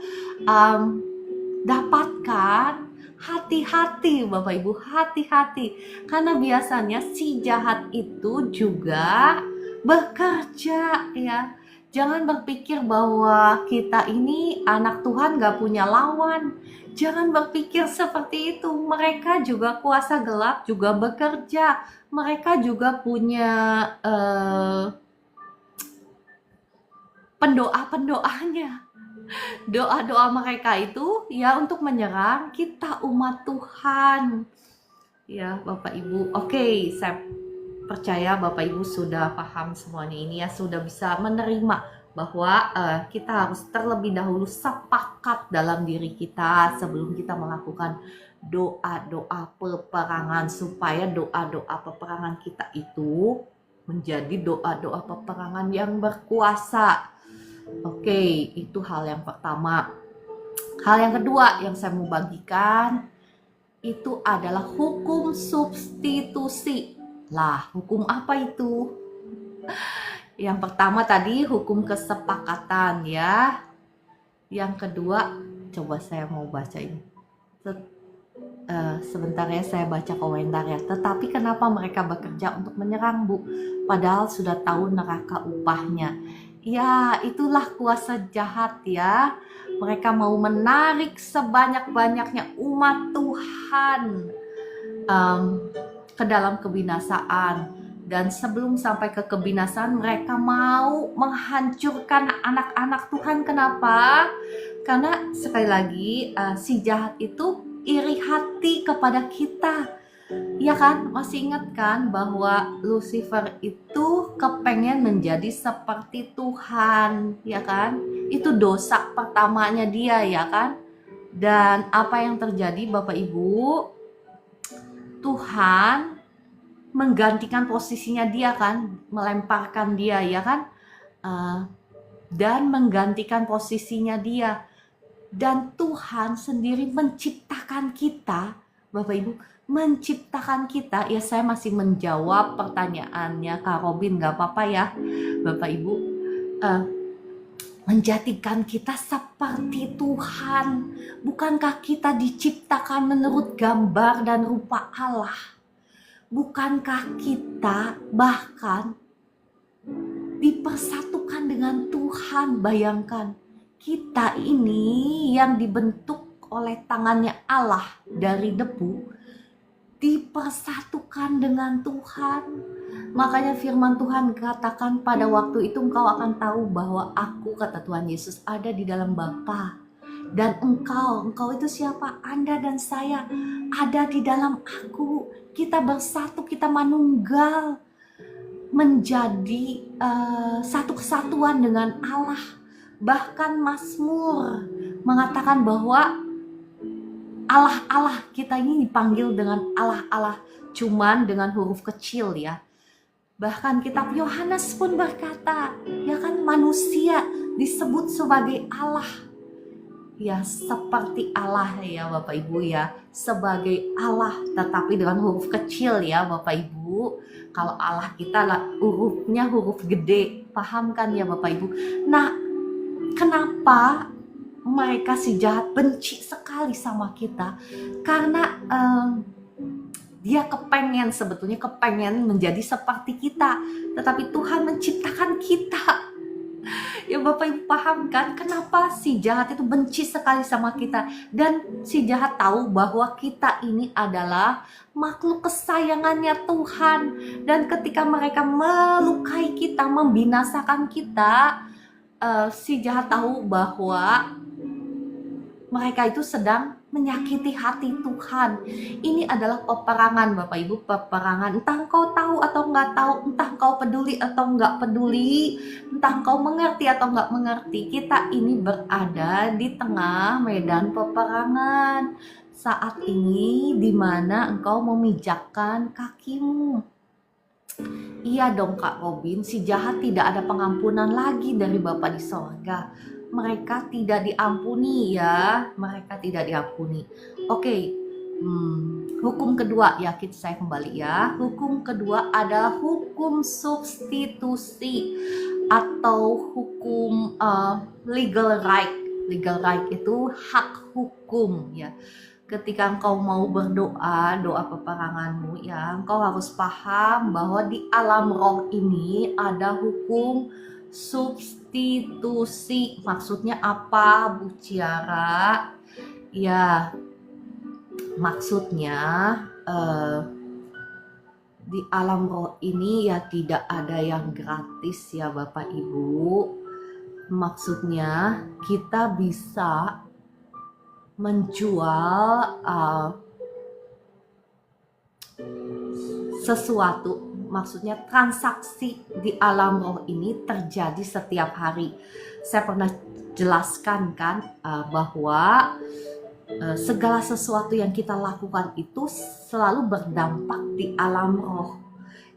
dapatkan, hati-hati Bapak Ibu, hati-hati, karena biasanya si jahat itu juga bekerja ya. Jangan berpikir bahwa kita ini anak Tuhan gak punya lawan. Jangan berpikir seperti itu. Mereka juga kuasa gelap, juga bekerja. Mereka juga punya pendoa-pendoanya. Doa-doa mereka itu ya untuk menyerang kita umat Tuhan. Ya Bapak Ibu, oke, saya percaya Bapak Ibu sudah paham semuanya ini ya, sudah bisa menerima bahwa kita harus terlebih dahulu sepakat dalam diri kita sebelum kita melakukan doa-doa peperangan, supaya doa-doa peperangan kita itu menjadi doa-doa peperangan yang berkuasa. Oke, itu hal yang pertama. Hal yang kedua yang saya mau bagikan itu adalah hukum substitusi. Lah, hukum apa itu? Yang pertama tadi hukum kesepakatan ya. Yang kedua, coba saya mau baca ini. Sebentar ya, saya baca komentar ya. Tetapi kenapa mereka bekerja untuk menyerang, Bu? Padahal sudah tahu neraka upahnya. Ya, itulah kuasa jahat ya. Mereka mau menarik sebanyak-banyaknya umat Tuhan ke dalam kebinasaan. Dan sebelum sampai ke kebinasaan, mereka mau menghancurkan anak-anak Tuhan. Kenapa? Karena sekali lagi si jahat itu iri hati kepada kita. Ya kan? Masih ingat kan bahwa Lucifer itu kepengen menjadi seperti Tuhan, ya kan? Itu dosa pertamanya dia, ya kan? Dan apa yang terjadi Bapak Ibu? Tuhan menggantikan posisinya dia kan, melemparkan dia, ya kan? Dan menggantikan posisinya dia. Dan Tuhan sendiri menciptakan kita, Bapak Ibu, menciptakan kita. Ya, saya masih menjawab pertanyaannya Kak Robin, gak apa-apa ya Bapak Ibu. Menjadikan kita seperti Tuhan. Bukankah kita diciptakan menurut gambar dan rupa Allah? Bukankah kita bahkan dipersatukan dengan Tuhan? Bayangkan, kita ini yang dibentuk oleh tangannya Allah dari debu, dipersatukan dengan Tuhan. Makanya firman Tuhan katakan, pada waktu itu engkau akan tahu bahwa aku, kata Tuhan Yesus, ada di dalam Bapa. Dan engkau itu siapa? Anda dan saya ada di dalam aku. Kita bersatu, kita manunggal, menjadi satu kesatuan dengan Allah. Bahkan Mazmur mengatakan bahwa Allah kita ini dipanggil dengan Allah, cuman dengan huruf kecil ya. Bahkan kitab Yohanes pun berkata, ya kan, manusia disebut sebagai Allah. Ya, seperti Allah ya Bapak Ibu ya, sebagai Allah, tetapi dengan huruf kecil ya Bapak Ibu. Kalau Allah kita lah hurufnya huruf gede, paham kan ya Bapak Ibu. Nah, kenapa mereka si jahat benci sekali sama kita? Karena dia sebetulnya kepengen menjadi seperti kita, tetapi Tuhan menciptakan kita. Ya Bapak Ibu paham kan kenapa si jahat itu benci sekali sama kita? Dan si jahat tahu bahwa kita ini adalah makhluk kesayangannya Tuhan. Dan ketika mereka melukai kita, membinasakan kita, si jahat tahu bahwa mereka itu sedang menyakiti hati Tuhan. Ini adalah peperangan Bapak Ibu, peperangan. Entah engkau tahu atau enggak tahu, entah engkau peduli atau enggak peduli, entah engkau mengerti atau enggak mengerti, kita ini berada di tengah medan peperangan. Saat ini di mana engkau memijakkan kakimu. Iya dong Kak Robin, si jahat tidak ada pengampunan lagi dari Bapa di sorga. mereka tidak diampuni ya, mereka tidak diampuni. Oke, hukum kedua ya, saya kembali ya. Hukum kedua adalah hukum substitusi atau hukum legal right. Legal right itu hak hukum ya. Ketika engkau mau berdoa, doa peperanganmu ya, engkau harus paham bahwa di alam roh ini ada hukum substitusi. Maksudnya apa, Bu Ciara? Ya, maksudnya di alam roh ini ya tidak ada yang gratis ya Bapak Ibu. Maksudnya kita bisa menjual sesuatu, maksudnya transaksi di alam roh ini terjadi setiap hari. Saya pernah jelaskan kan bahwa segala sesuatu yang kita lakukan itu selalu berdampak di alam roh.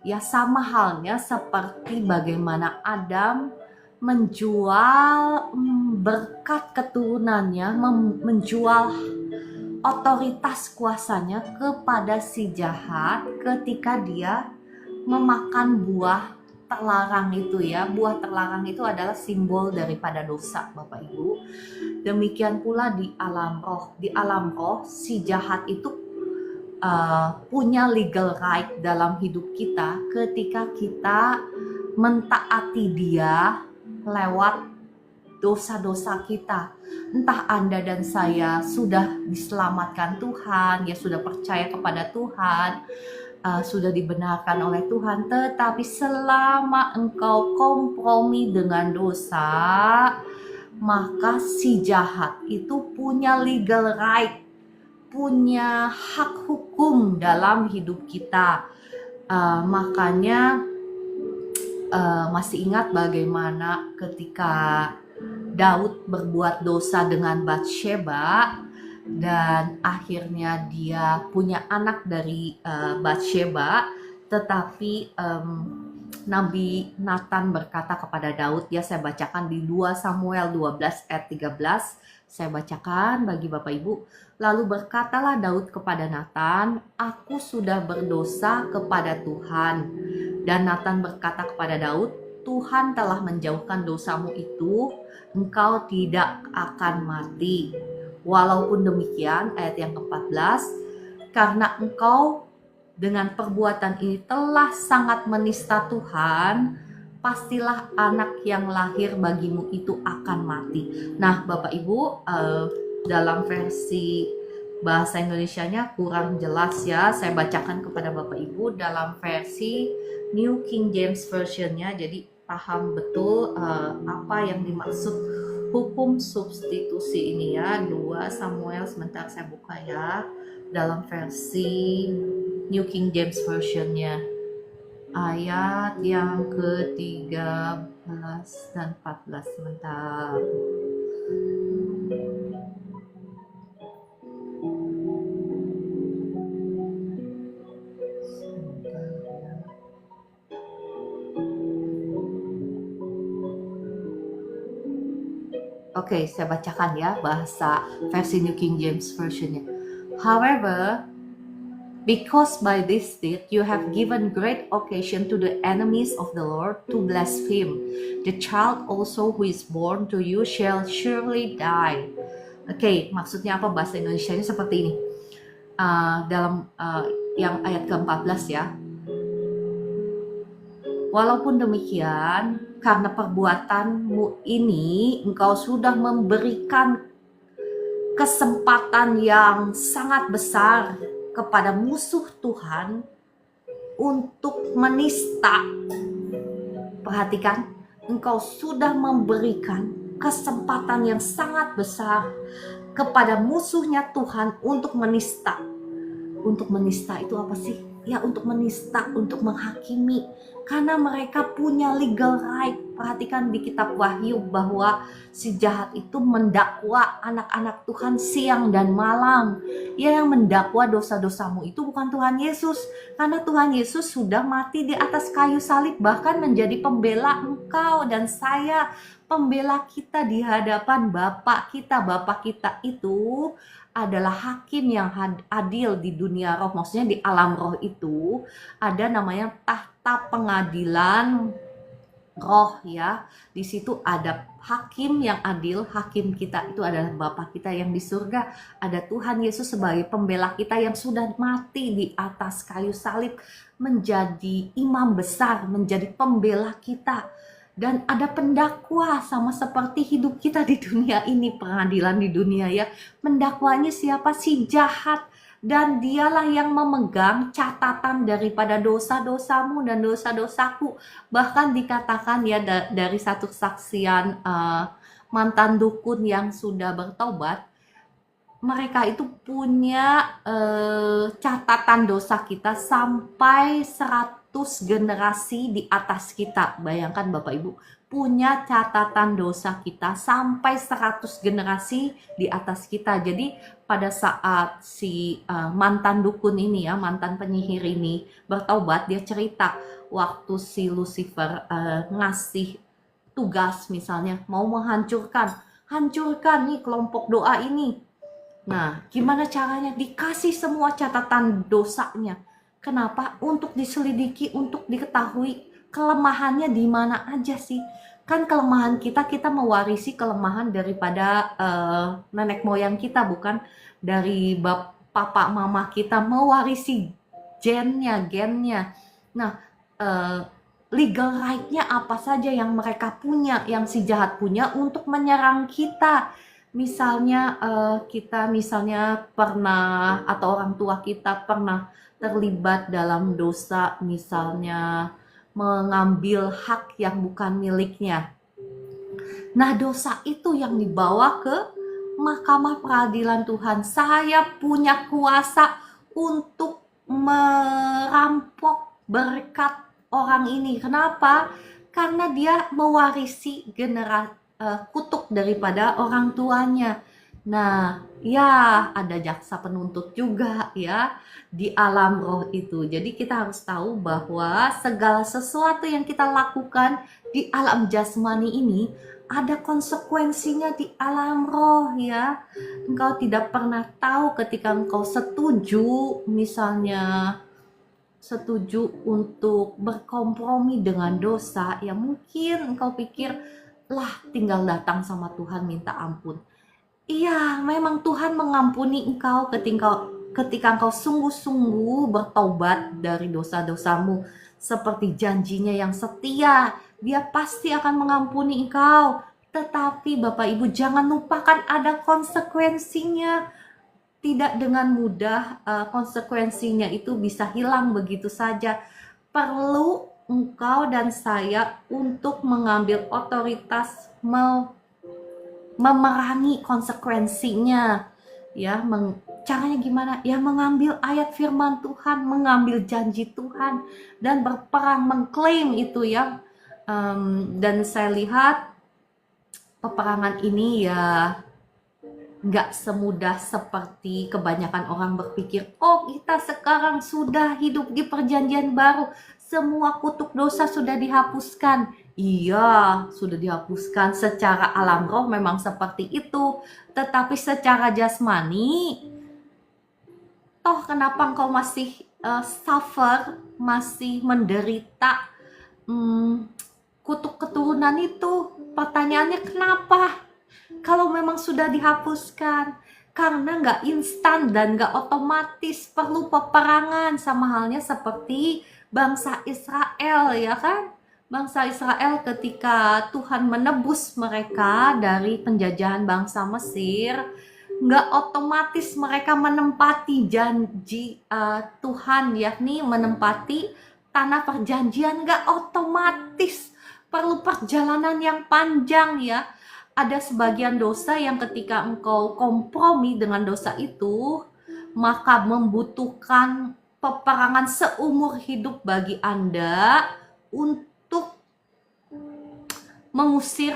Ya, sama halnya seperti bagaimana Adam menjual berkat keturunannya, menjual otoritas kuasanya kepada si jahat ketika dia memakan buah terlarang itu ya. Buah terlarang itu adalah simbol daripada dosa Bapak Ibu. Demikian pula di alam roh. Di alam roh si jahat itu punya legal right dalam hidup kita ketika kita mentaati dia lewat dosa-dosa kita. Entah Anda dan saya sudah diselamatkan Tuhan, ya sudah percaya kepada Tuhan, sudah dibenarkan oleh Tuhan, tetapi selama engkau kompromi dengan dosa, maka si jahat itu punya legal right, punya hak hukum dalam hidup kita. Makanya masih ingat bagaimana ketika Daud berbuat dosa dengan Batsheba dan akhirnya dia punya anak dari Batsheba, tetapi Nabi Nathan berkata kepada Daud, ya saya bacakan di 2 Samuel 12 ayat 13, saya bacakan bagi Bapak Ibu. Lalu berkatalah Daud kepada Nathan, aku sudah berdosa kepada Tuhan. Dan Nathan berkata kepada Daud, Tuhan telah menjauhkan dosamu itu, engkau tidak akan mati. Walaupun demikian, ayat yang ke-14, karena engkau dengan perbuatan ini telah sangat menista Tuhan, pastilah anak yang lahir bagimu itu akan mati. Nah Bapak Ibu, dalam versi bahasa Indonesianya kurang jelas ya, saya bacakan kepada Bapak Ibu dalam versi New King James Version-nya, jadi paham betul apa yang dimaksud hukum substitusi ini ya. 2 Samuel, sebentar saya buka ya, dalam versi New King James Version-nya, ayat yang ke-13 dan 14, sebentar. Oke, saya bacakan ya bahasa versi New King James Version-nya. However, because by this deed you have given great occasion to the enemies of the Lord to blaspheme, the child also who is born to you shall surely die. Oke, maksudnya apa bahasa Indonesianya seperti ini. Dalam yang ayat ke-14 ya. Walaupun demikian, karena perbuatanmu ini, engkau sudah memberikan kesempatan yang sangat besar kepada musuh Tuhan untuk menista. Perhatikan, engkau sudah memberikan kesempatan yang sangat besar kepada musuhnya Tuhan untuk menista. Untuk menista itu apa sih? ya untuk menista, untuk menghakimi, karena mereka punya legal right. Perhatikan di kitab Wahyu bahwa si jahat itu mendakwa anak-anak Tuhan siang dan malam. Ya, yang mendakwa dosa-dosamu itu bukan Tuhan Yesus, karena Tuhan Yesus sudah mati di atas kayu salib, bahkan menjadi pembela engkau dan saya, pembela kita di hadapan Bapa kita. Bapa kita itu adalah hakim yang adil di dunia roh. Maksudnya di alam roh itu ada namanya tahta pengadilan roh, ya. Di situ ada hakim yang adil. Hakim kita itu adalah Bapa kita yang di surga. Ada Tuhan Yesus sebagai pembela kita yang sudah mati di atas kayu salib, menjadi imam besar, menjadi pembela kita. Dan ada pendakwa, sama seperti hidup kita di dunia ini, pengadilan di dunia, ya. Pendakwanya siapa? Si jahat. Dan dialah yang memegang catatan daripada dosa-dosamu dan dosa-dosaku. Bahkan dikatakan, ya, dari satu kesaksian mantan dukun yang sudah bertobat, mereka itu punya catatan dosa kita sampai 100 generasi di atas kita. Bayangkan Bapak Ibu, punya catatan dosa kita sampai 100 generasi di atas kita. Jadi pada saat si mantan dukun ini, ya, mantan penyihir ini bertobat, dia cerita waktu si Lucifer ngasih tugas, misalnya mau hancurkan nih kelompok doa ini. Nah, gimana caranya? Dikasih semua catatan dosanya. Kenapa? Untuk diselidiki, untuk diketahui kelemahannya di mana aja sih. Kan kelemahan kita mewarisi kelemahan daripada nenek moyang kita, bukan dari papa mama kita, mewarisi gennya. Nah, legal right-nya apa saja yang mereka punya, yang si jahat punya untuk menyerang kita. Misalnya kita pernah, atau orang tua kita pernah terlibat dalam dosa, misalnya mengambil hak yang bukan miliknya. Nah, dosa itu yang dibawa ke mahkamah peradilan Tuhan. Saya punya kuasa untuk merampok berkat orang ini. Kenapa? Karena dia mewarisi kutuk daripada orang tuanya. Nah, ya, ada jaksa penuntut juga, ya, di alam roh itu. Jadi kita harus tahu bahwa segala sesuatu yang kita lakukan di alam jasmani ini ada konsekuensinya di alam roh, ya. Engkau tidak pernah tahu ketika engkau setuju, misalnya setuju untuk berkompromi dengan dosa, ya mungkin engkau pikir, lah, tinggal datang sama Tuhan minta ampun. Iya, memang Tuhan mengampuni engkau ketika engkau sungguh-sungguh bertobat dari dosa-dosamu. Seperti janjinya yang setia, dia pasti akan mengampuni engkau. Tetapi Bapak Ibu jangan lupakan ada konsekuensinya. Tidak dengan mudah konsekuensinya itu bisa hilang begitu saja. Perlu engkau dan saya untuk mengambil otoritas memerangi konsekuensinya, ya. Caranya gimana? Ya, mengambil ayat firman Tuhan, mengambil janji Tuhan, dan berperang mengklaim itu, ya. Dan saya lihat peperangan ini, ya, nggak semudah seperti kebanyakan orang berpikir. Oh, kita sekarang sudah hidup di perjanjian baru, semua kutuk dosa sudah dihapuskan. Iya, sudah dihapuskan secara alam roh, memang seperti itu. Tetapi secara jasmani, toh kenapa engkau masih suffer, masih menderita kutuk keturunan itu? Pertanyaannya kenapa? Kalau memang sudah dihapuskan, karena nggak instan dan nggak otomatis, perlu peperangan, sama halnya seperti bangsa Israel, ya kan? Bangsa Israel ketika Tuhan menebus mereka dari penjajahan bangsa Mesir, nggak otomatis mereka menempati janji Tuhan, yakni menempati tanah perjanjian. Nggak otomatis, perlu perjalanan yang panjang, ya. Ada sebagian dosa yang ketika engkau kompromi dengan dosa itu, maka membutuhkan peperangan seumur hidup bagi Anda untuk mengusir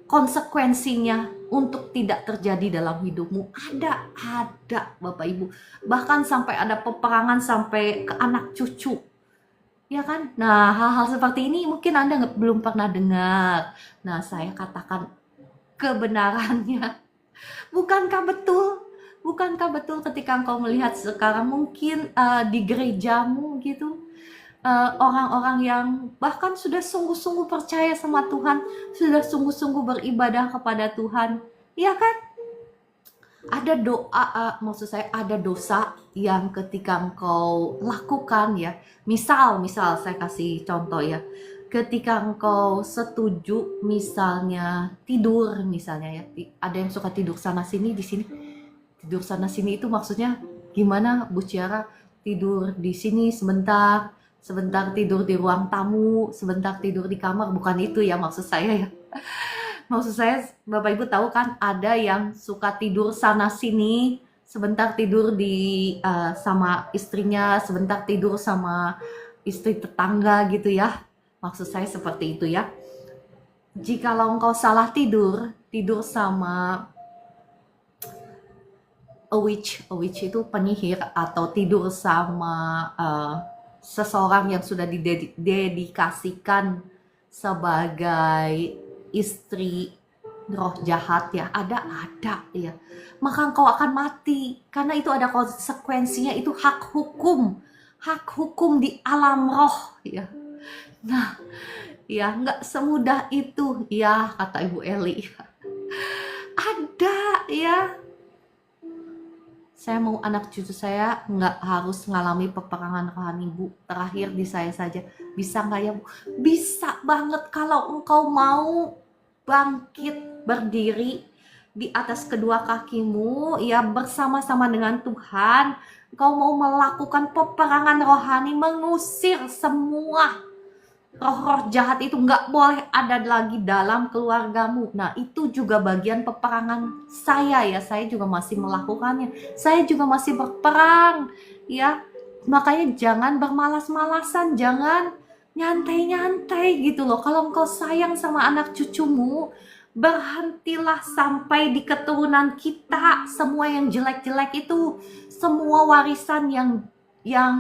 konsekuensinya untuk tidak terjadi dalam hidupmu. Ada Bapak Ibu. Bahkan sampai ada peperangan sampai ke anak cucu. Ya kan? Nah, hal-hal seperti ini mungkin Anda belum pernah dengar. Nah, saya katakan kebenarannya. Bukankah betul? Bukankah betul ketika engkau melihat sekarang mungkin di gerejamu gitu, orang-orang yang bahkan sudah sungguh-sungguh percaya sama Tuhan, sudah sungguh-sungguh beribadah kepada Tuhan, ya kan? Ada doa, maksud saya ada dosa yang ketika engkau lakukan ya, misal saya kasih contoh ya, ketika engkau setuju misalnya tidur misalnya ya, ada yang suka tidur sana sini di sini, tidur sana sini itu maksudnya gimana Bu Ciara? Tidur di sini sebentar tidur di ruang tamu, sebentar tidur di kamar, bukan itu ya maksud saya ya. Maksud saya, Bapak Ibu tahu kan ada yang suka tidur sana sini, sebentar tidur di sama istrinya, sebentar tidur sama istri tetangga gitu ya. Maksud saya seperti itu ya. Jikalau engkau salah tidur sama a witch itu penyihir, atau tidur sama seseorang yang sudah didedikasikan sebagai istri roh jahat ya, ada ya, maka engkau akan mati karena itu ada konsekuensinya. Itu hak hukum di alam roh ya. Nah ya, nggak semudah itu ya, kata Ibu Eli. Ada ya. Saya mau anak cucu saya nggak harus ngalami peperangan rohani, Bu. Terakhir di saya saja. Bisa nggak ya, Bu? Bisa banget kalau engkau mau bangkit berdiri di atas kedua kakimu ya, bersama-sama dengan Tuhan. Engkau mau melakukan peperangan rohani, mengusir semua roh-roh jahat itu, nggak boleh ada lagi dalam keluargamu. Nah, itu juga bagian peperangan saya ya. Saya juga masih melakukannya. Saya juga masih berperang ya. Makanya jangan bermalas-malasan, jangan nyantai-nyantai gitu loh. Kalau engkau sayang sama anak cucumu, berhentilah sampai di keturunan kita. Semua yang jelek-jelek itu, semua warisan yang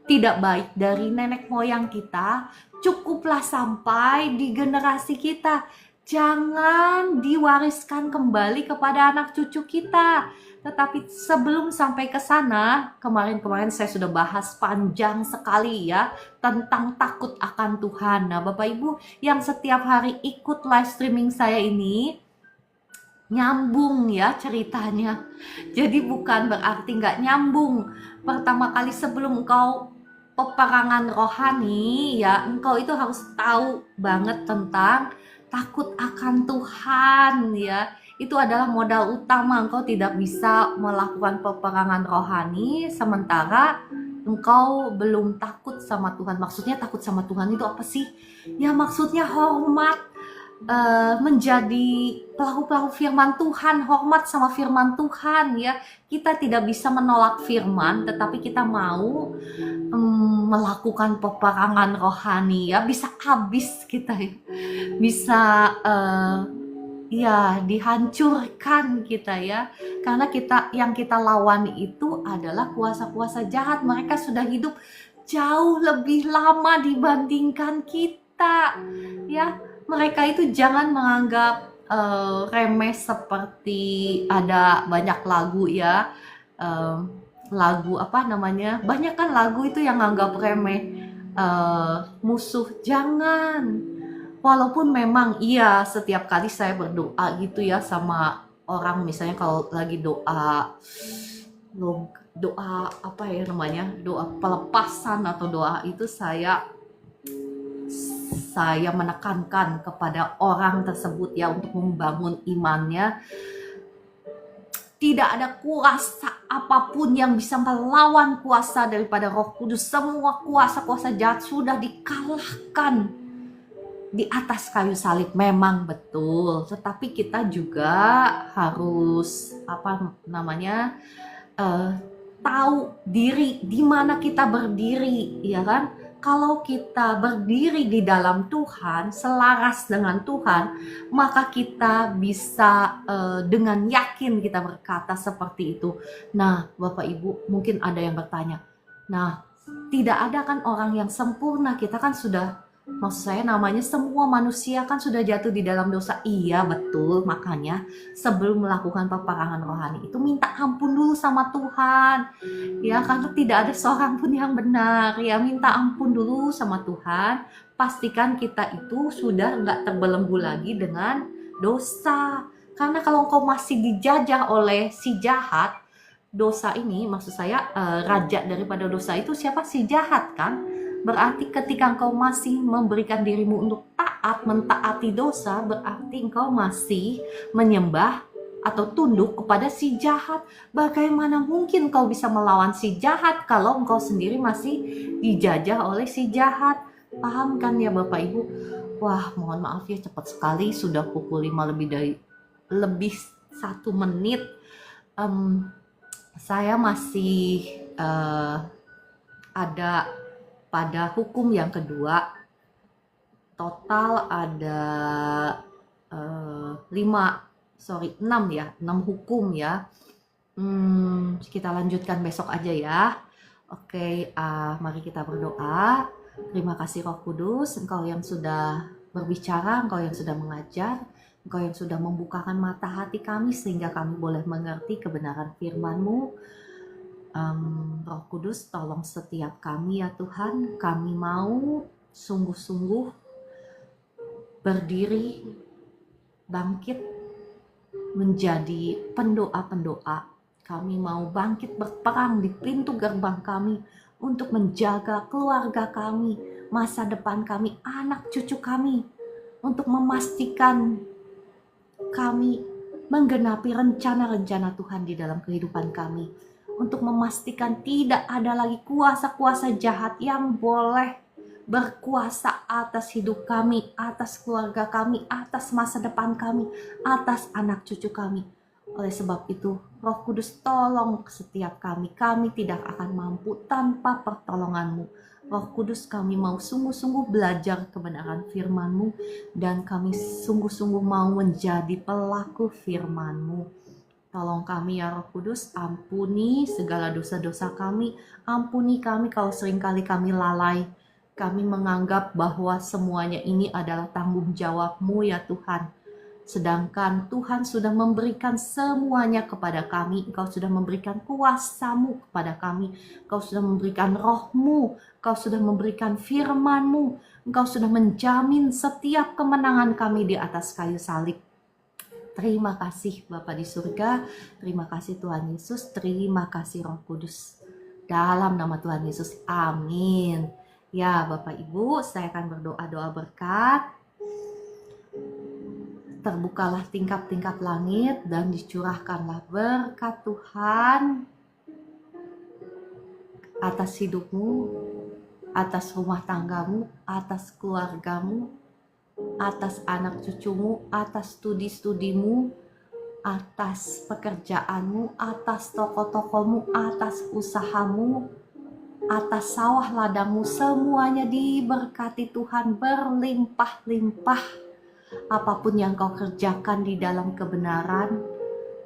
tidak baik dari nenek moyang kita, cukuplah sampai di generasi kita. Jangan diwariskan kembali kepada anak cucu kita. Tetapi sebelum sampai ke sana, kemarin saya sudah bahas panjang sekali ya tentang takut akan Tuhan. Nah, Bapak Ibu yang setiap hari ikut live streaming saya ini, nyambung ya ceritanya. Jadi bukan berarti nggak nyambung. Pertama kali sebelum engkau peperangan rohani ya, engkau itu harus tahu banget tentang takut akan Tuhan ya. Itu adalah modal utama. Engkau tidak bisa melakukan peperangan rohani sementara engkau belum takut sama Tuhan. Maksudnya takut sama Tuhan itu apa sih? Ya maksudnya hormat, menjadi pelaku-pelaku firman Tuhan, hormat sama firman Tuhan ya. Kita tidak bisa menolak firman, tetapi kita mau melakukan peperangan rohani ya, bisa habis kita ya, bisa ya dihancurkan kita ya, karena yang kita lawan itu adalah kuasa-kuasa jahat. Mereka sudah hidup jauh lebih lama dibandingkan kita ya. Mereka itu jangan menganggap remeh, seperti ada banyak lagu ya, lagu apa namanya, banyak kan lagu itu yang anggap remeh musuh. Jangan, walaupun memang iya setiap kali saya berdoa gitu ya sama orang, misalnya kalau lagi doa apa ya namanya, doa pelepasan atau doa itu, saya menekankan kepada orang tersebut ya untuk membangun imannya. Tidak ada kuasa apapun yang bisa melawan kuasa daripada Roh Kudus. Semua kuasa-kuasa jahat sudah dikalahkan di atas kayu salib, memang betul. Tetapi kita juga harus tahu diri di mana kita berdiri, ya kan? Kalau kita berdiri di dalam Tuhan, selaras dengan Tuhan, maka kita bisa dengan yakin kita berkata seperti itu. Nah, Bapak Ibu, mungkin ada yang bertanya, nah, tidak ada kan orang yang sempurna, kita kan sudah, maksud saya namanya semua manusia kan sudah jatuh di dalam dosa. Iya betul, makanya sebelum melakukan peperangan rohani itu minta ampun dulu sama Tuhan. Ya, karena tidak ada seorang pun yang benar. Ya, minta ampun dulu sama Tuhan. Pastikan kita itu sudah nggak terbelenggu lagi dengan dosa. Karena kalau engkau masih dijajah oleh si jahat, dosa ini maksud saya raja daripada dosa itu siapa? Si jahat kan? Berarti ketika engkau masih memberikan dirimu untuk taat, mentaati dosa, berarti engkau masih menyembah atau tunduk kepada si jahat. Bagaimana mungkin kau bisa melawan si jahat kalau engkau sendiri masih dijajah oleh si jahat? Paham kan ya Bapak Ibu? Wah, mohon maaf ya, cepat sekali, sudah pukul 5 lebih 1 menit. Saya masih ada pada hukum yang kedua. Total ada 6 hukum ya. Kita lanjutkan besok aja ya. Oke, mari kita berdoa. Terima kasih Roh Kudus, Engkau yang sudah berbicara, Engkau yang sudah mengajar, Engkau yang sudah membukakan mata hati kami sehingga kami boleh mengerti kebenaran firman-Mu. Roh Kudus, tolong setiap kami ya Tuhan, kami mau sungguh-sungguh berdiri, bangkit menjadi pendoa-pendoa. Kami mau bangkit berperang di pintu gerbang kami untuk menjaga keluarga kami, masa depan kami, anak cucu kami, untuk memastikan kami menggenapi rencana-rencana Tuhan di dalam kehidupan kami, untuk memastikan tidak ada lagi kuasa-kuasa jahat yang boleh berkuasa atas hidup kami, atas keluarga kami, atas masa depan kami, atas anak cucu kami. Oleh sebab itu, Roh Kudus tolong setiap kami tidak akan mampu tanpa pertolongan-Mu. Roh Kudus, kami mau sungguh-sungguh belajar kebenaran firman-Mu, dan kami sungguh-sungguh mau menjadi pelaku firman-Mu. Tolong kami ya Roh Kudus, ampuni segala dosa-dosa kami, ampuni kami kalau seringkali kami lalai. Kami menganggap bahwa semuanya ini adalah tanggung jawab-Mu ya Tuhan. Sedangkan Tuhan sudah memberikan semuanya kepada kami. Engkau sudah memberikan kuasa-Mu kepada kami. Engkau sudah memberikan Roh-Mu. Engkau sudah memberikan firman-Mu. Engkau sudah menjamin setiap kemenangan kami di atas kayu salib. Terima kasih Bapa di surga. Terima kasih Tuhan Yesus. Terima kasih Roh Kudus. Dalam nama Tuhan Yesus. Amin. Ya Bapak Ibu, saya akan berdoa-doa berkat. Terbukalah tingkap-tingkap langit dan dicurahkanlah berkat Tuhan atas hidupmu, atas rumah tanggamu, atas keluargamu, atas anak cucumu, atas studi-studimu, atas pekerjaanmu, atas toko-tokomu, atas usahamu, atas sawah ladangmu. Semuanya diberkati Tuhan berlimpah-limpah. Apapun yang kau kerjakan di dalam kebenaran,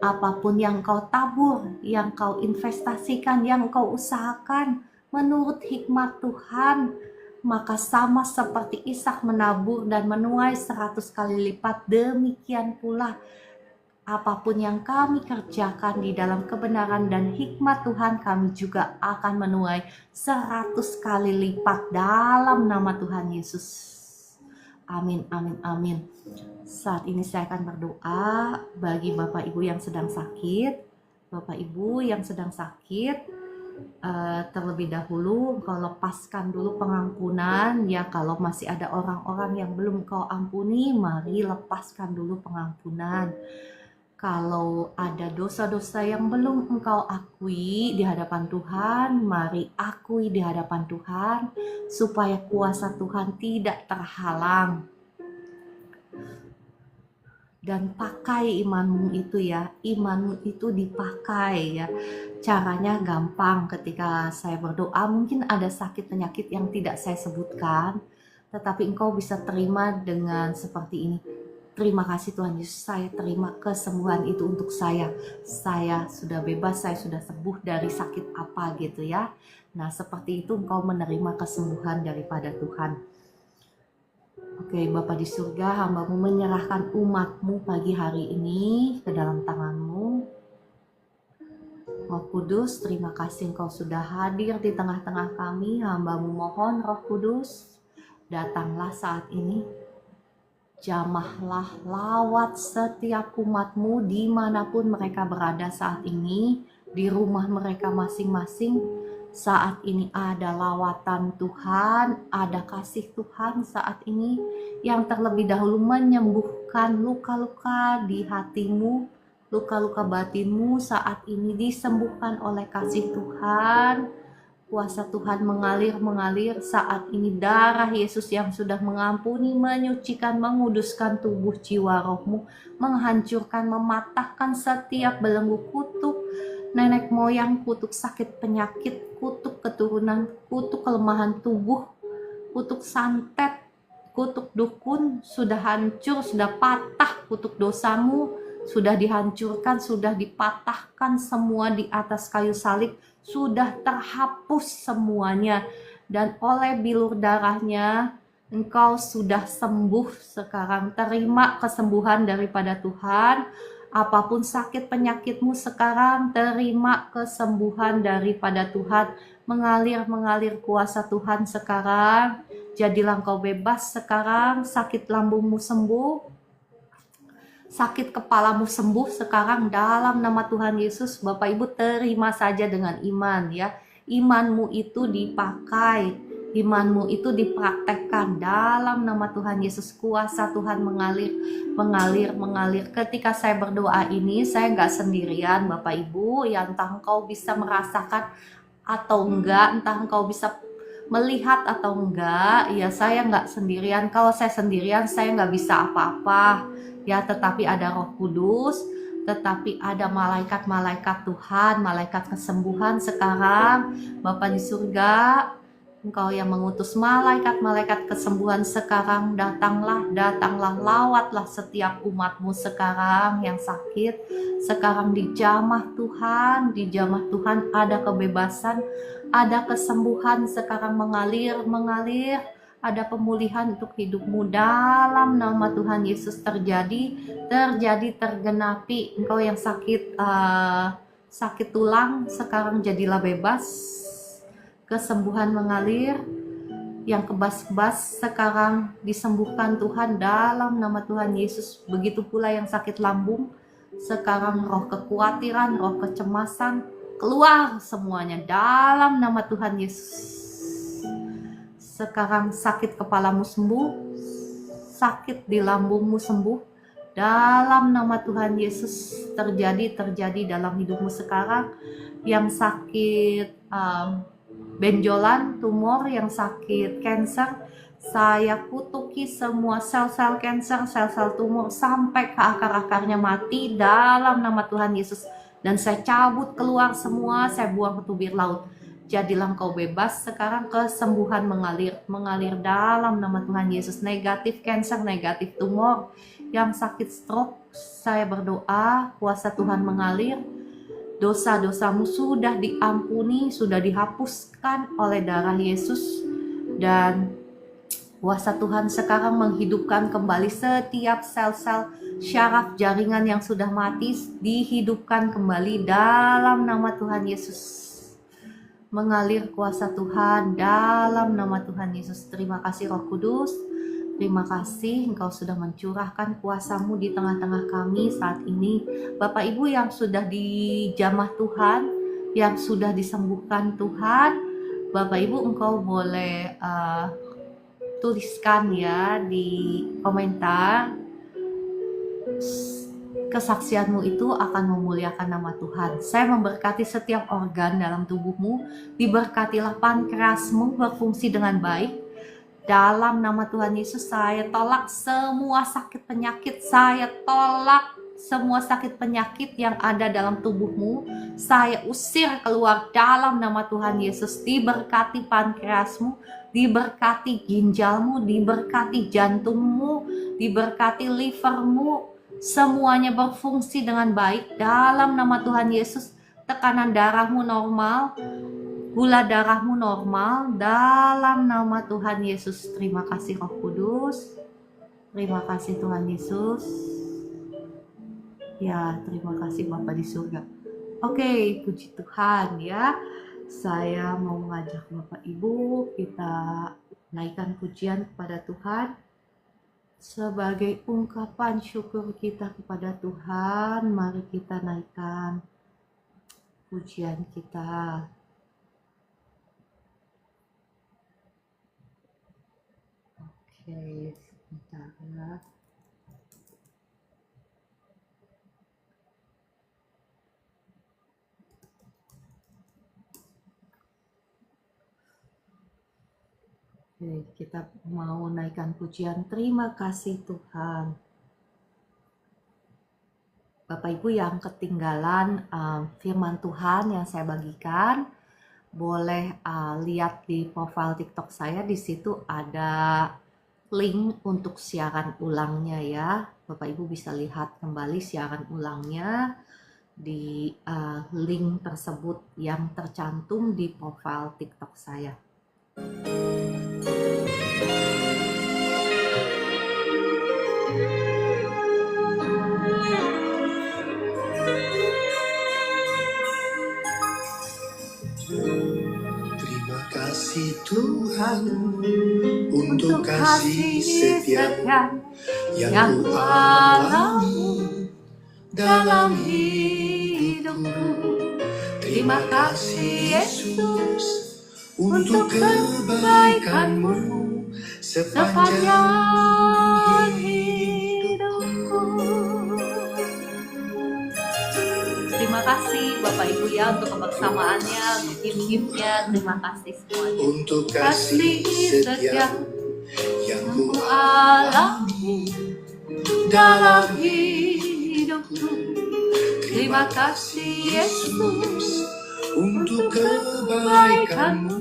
apapun yang kau tabur, yang kau investasikan, yang kau usahakan menurut hikmat Tuhan, maka sama seperti Ishak menabur dan menuai 100 kali lipat, demikian pula apapun yang kami kerjakan di dalam kebenaran dan hikmat Tuhan, kami juga akan menuai 100 kali lipat dalam nama Tuhan Yesus. Amin, amin, amin. Saat ini saya akan berdoa bagi Bapak Ibu yang sedang sakit. Bapak Ibu yang sedang sakit, terlebih dahulu kau lepaskan dulu pengampunan. Ya, kalau masih ada orang-orang yang belum kau ampuni, mari lepaskan dulu pengampunan. Kalau ada dosa-dosa yang belum engkau akui di hadapan Tuhan, mari akui di hadapan Tuhan, supaya kuasa Tuhan tidak terhalang. dan pakai imanmu itu ya. Imanmu itu dipakai ya. Caranya gampang. Ketika saya berdoa, mungkin ada sakit penyakit yang tidak saya sebutkan, tetapi engkau bisa terima dengan seperti ini. Terima kasih Tuhan Yesus, saya terima kesembuhan itu untuk saya. Saya sudah bebas, saya sudah sembuh dari sakit apa gitu ya. Nah seperti itu engkau menerima kesembuhan daripada Tuhan. Oke, Bapa di surga, hamba-Mu menyerahkan umat-Mu pagi hari ini ke dalam tangan-Mu. Roh Kudus, terima kasih Engkau sudah hadir di tengah-tengah kami. Hamba-Mu mohon Roh Kudus, datanglah saat ini. Jamahlah, lawat setiap umat-Mu dimanapun mereka berada saat ini, di rumah mereka masing-masing. Saat ini ada lawatan Tuhan, ada kasih Tuhan saat ini yang terlebih dahulu menyembuhkan luka-luka di hatimu, luka-luka batinmu saat ini disembuhkan oleh kasih Tuhan. Kuasa Tuhan mengalir saat ini, darah Yesus yang sudah mengampuni, menyucikan, menguduskan tubuh jiwa rohmu, menghancurkan, mematahkan setiap belenggu kutuk nenek moyang, kutuk sakit penyakit, kutuk keturunan, kutuk kelemahan tubuh, kutuk santet, kutuk dukun sudah hancur, sudah patah. Kutuk dosamu sudah dihancurkan, sudah dipatahkan semua di atas kayu salib, sudah terhapus semuanya, dan oleh bilur darahnya engkau sudah sembuh sekarang. Terima kesembuhan daripada Tuhan. Apapun sakit penyakitmu sekarang, terima kesembuhan daripada Tuhan. Mengalir kuasa Tuhan sekarang. Jadilah engkau bebas sekarang. Sakit lambungmu sembuh, sakit kepalamu sembuh sekarang dalam nama Tuhan Yesus. Bapak Ibu terima saja dengan iman ya. Imanmu itu dipakai, imanmu itu dipraktekkan dalam nama Tuhan Yesus. Kuasa Tuhan mengalir. Ketika saya berdoa ini, saya nggak sendirian Bapak Ibu, ya entah engkau bisa merasakan atau enggak, entah engkau bisa melihat atau enggak, ya saya nggak sendirian. Kalau saya sendirian, saya nggak bisa apa-apa ya, tetapi ada Roh Kudus, tetapi ada malaikat-malaikat Tuhan, malaikat kesembuhan sekarang. Bapa di surga, Engkau yang mengutus malaikat-malaikat kesembuhan sekarang, datanglah, lawatlah setiap umat-Mu sekarang yang sakit. Sekarang dijamah Tuhan, ada kebebasan, ada kesembuhan sekarang mengalir, ada pemulihan untuk hidupmu dalam nama Tuhan Yesus. Tergenapi. Engkau yang sakit tulang sekarang jadilah bebas. Kesembuhan mengalir, yang kebas-kebas sekarang disembuhkan Tuhan dalam nama Tuhan Yesus. Begitu pula yang sakit lambung, sekarang roh kekhawatiran, roh kecemasan, keluar semuanya dalam nama Tuhan Yesus. Sekarang sakit kepalamu sembuh, sakit di lambungmu sembuh, dalam nama Tuhan Yesus. Terjadi dalam hidupmu sekarang. Yang sakit benjolan, tumor, yang sakit kanker, saya kutuki semua sel-sel kanker, sel-sel tumor sampai ke akar-akarnya mati dalam nama Tuhan Yesus. Dan saya cabut keluar semua, saya buang ke tubir laut. Jadilah engkau bebas sekarang. Kesembuhan mengalir dalam nama Tuhan Yesus. Negatif kanker, negatif tumor, yang sakit stroke, saya berdoa kuasa Tuhan mengalir. Dosa-dosamu sudah diampuni, sudah dihapuskan oleh darah Yesus, dan kuasa Tuhan sekarang menghidupkan kembali setiap sel-sel syaraf jaringan yang sudah mati, dihidupkan kembali dalam nama Tuhan Yesus. Mengalir kuasa Tuhan dalam nama Tuhan Yesus. Terima kasih Roh Kudus. Terima kasih Engkau sudah mencurahkan kuasa-Mu di tengah-tengah kami saat ini. Bapak Ibu yang sudah dijamah Tuhan, yang sudah disembuhkan Tuhan, Bapak Ibu Engkau boleh tuliskan ya di komentar. Kesaksianmu itu akan memuliakan nama Tuhan. Saya memberkati setiap organ dalam tubuhmu. Diberkatilah pankreasmu berfungsi dengan baik. Dalam nama Tuhan Yesus, saya tolak semua sakit penyakit. Saya tolak semua sakit penyakit yang ada dalam tubuhmu. Saya usir keluar dalam nama Tuhan Yesus. Diberkati pankreasmu, diberkati ginjalmu, diberkati jantungmu, diberkati livermu. Semuanya berfungsi dengan baik dalam nama Tuhan Yesus. Tekanan darahmu normal, gula darahmu normal dalam nama Tuhan Yesus. Terima kasih Roh Kudus. Terima kasih Tuhan Yesus. Ya, terima kasih Bapa di surga. Oke, puji Tuhan ya. Saya mau mengajak Bapak Ibu kita naikkan pujian kepada Tuhan sebagai ungkapan syukur kita kepada Tuhan. Mari kita naikkan pujian kita. Oke, sebentar ya. Oke, kita mau naikkan pujian. Terima kasih Tuhan. Bapak Ibu yang ketinggalan firman Tuhan yang saya bagikan, boleh lihat di profil TikTok saya. Di situ ada link untuk siaran ulangnya ya. Bapak Ibu bisa lihat kembali siaran ulangnya di link tersebut yang tercantum di profil TikTok saya. Terima kasih Tuhan untuk kasih setia yang Ku alami dalam hidupku. Terima kasih Yesus untuk kebaikan-Mu sepanjang hidupku. Terima kasih Bapak Ibu ya untuk kebersamaannya, untuk gift-giftnya. Terima kasih semuanya. Untuk kasih setia yang Ku alami dalam hidupku. Terima kasih Yesus untuk kebaikan-Mu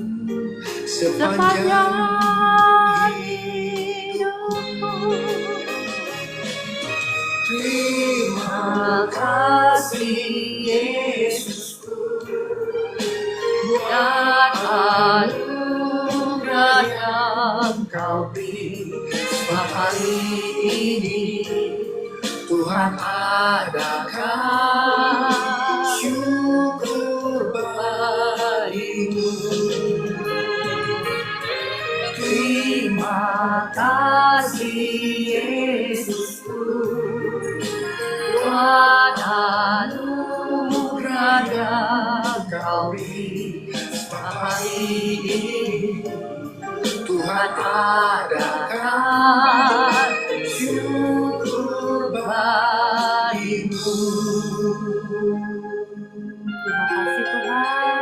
sepanjang hidupku. Terima kasih Yesusku buat anugerah yang Kau beri hari ini. Tuhan adakan syukur bagimu. Terima kasih Yesusku buat anugerah yang Kau beri hari ini. Tuhan adakan syukur bagimu. Terima kasih Tuhan.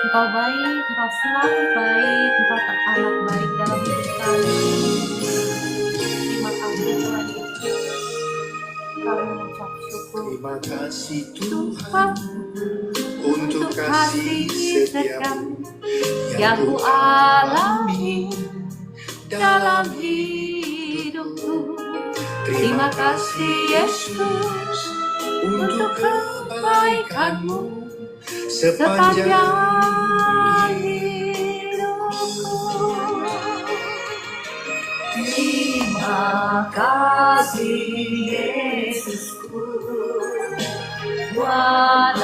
Engkau baik, Engkau selalu baik, Engkau amat baik dalam hidup kami. Terima kasih Tuhan Yesus. Kami mengucap syukur. Terima kasih Tuhan untuk kasih setia-Mu yang Ku alami dalam hidupku. Terima kasih Yesus untuk kebaikan-Mu sepanjang hidupku. Terima kasih Yesusku buat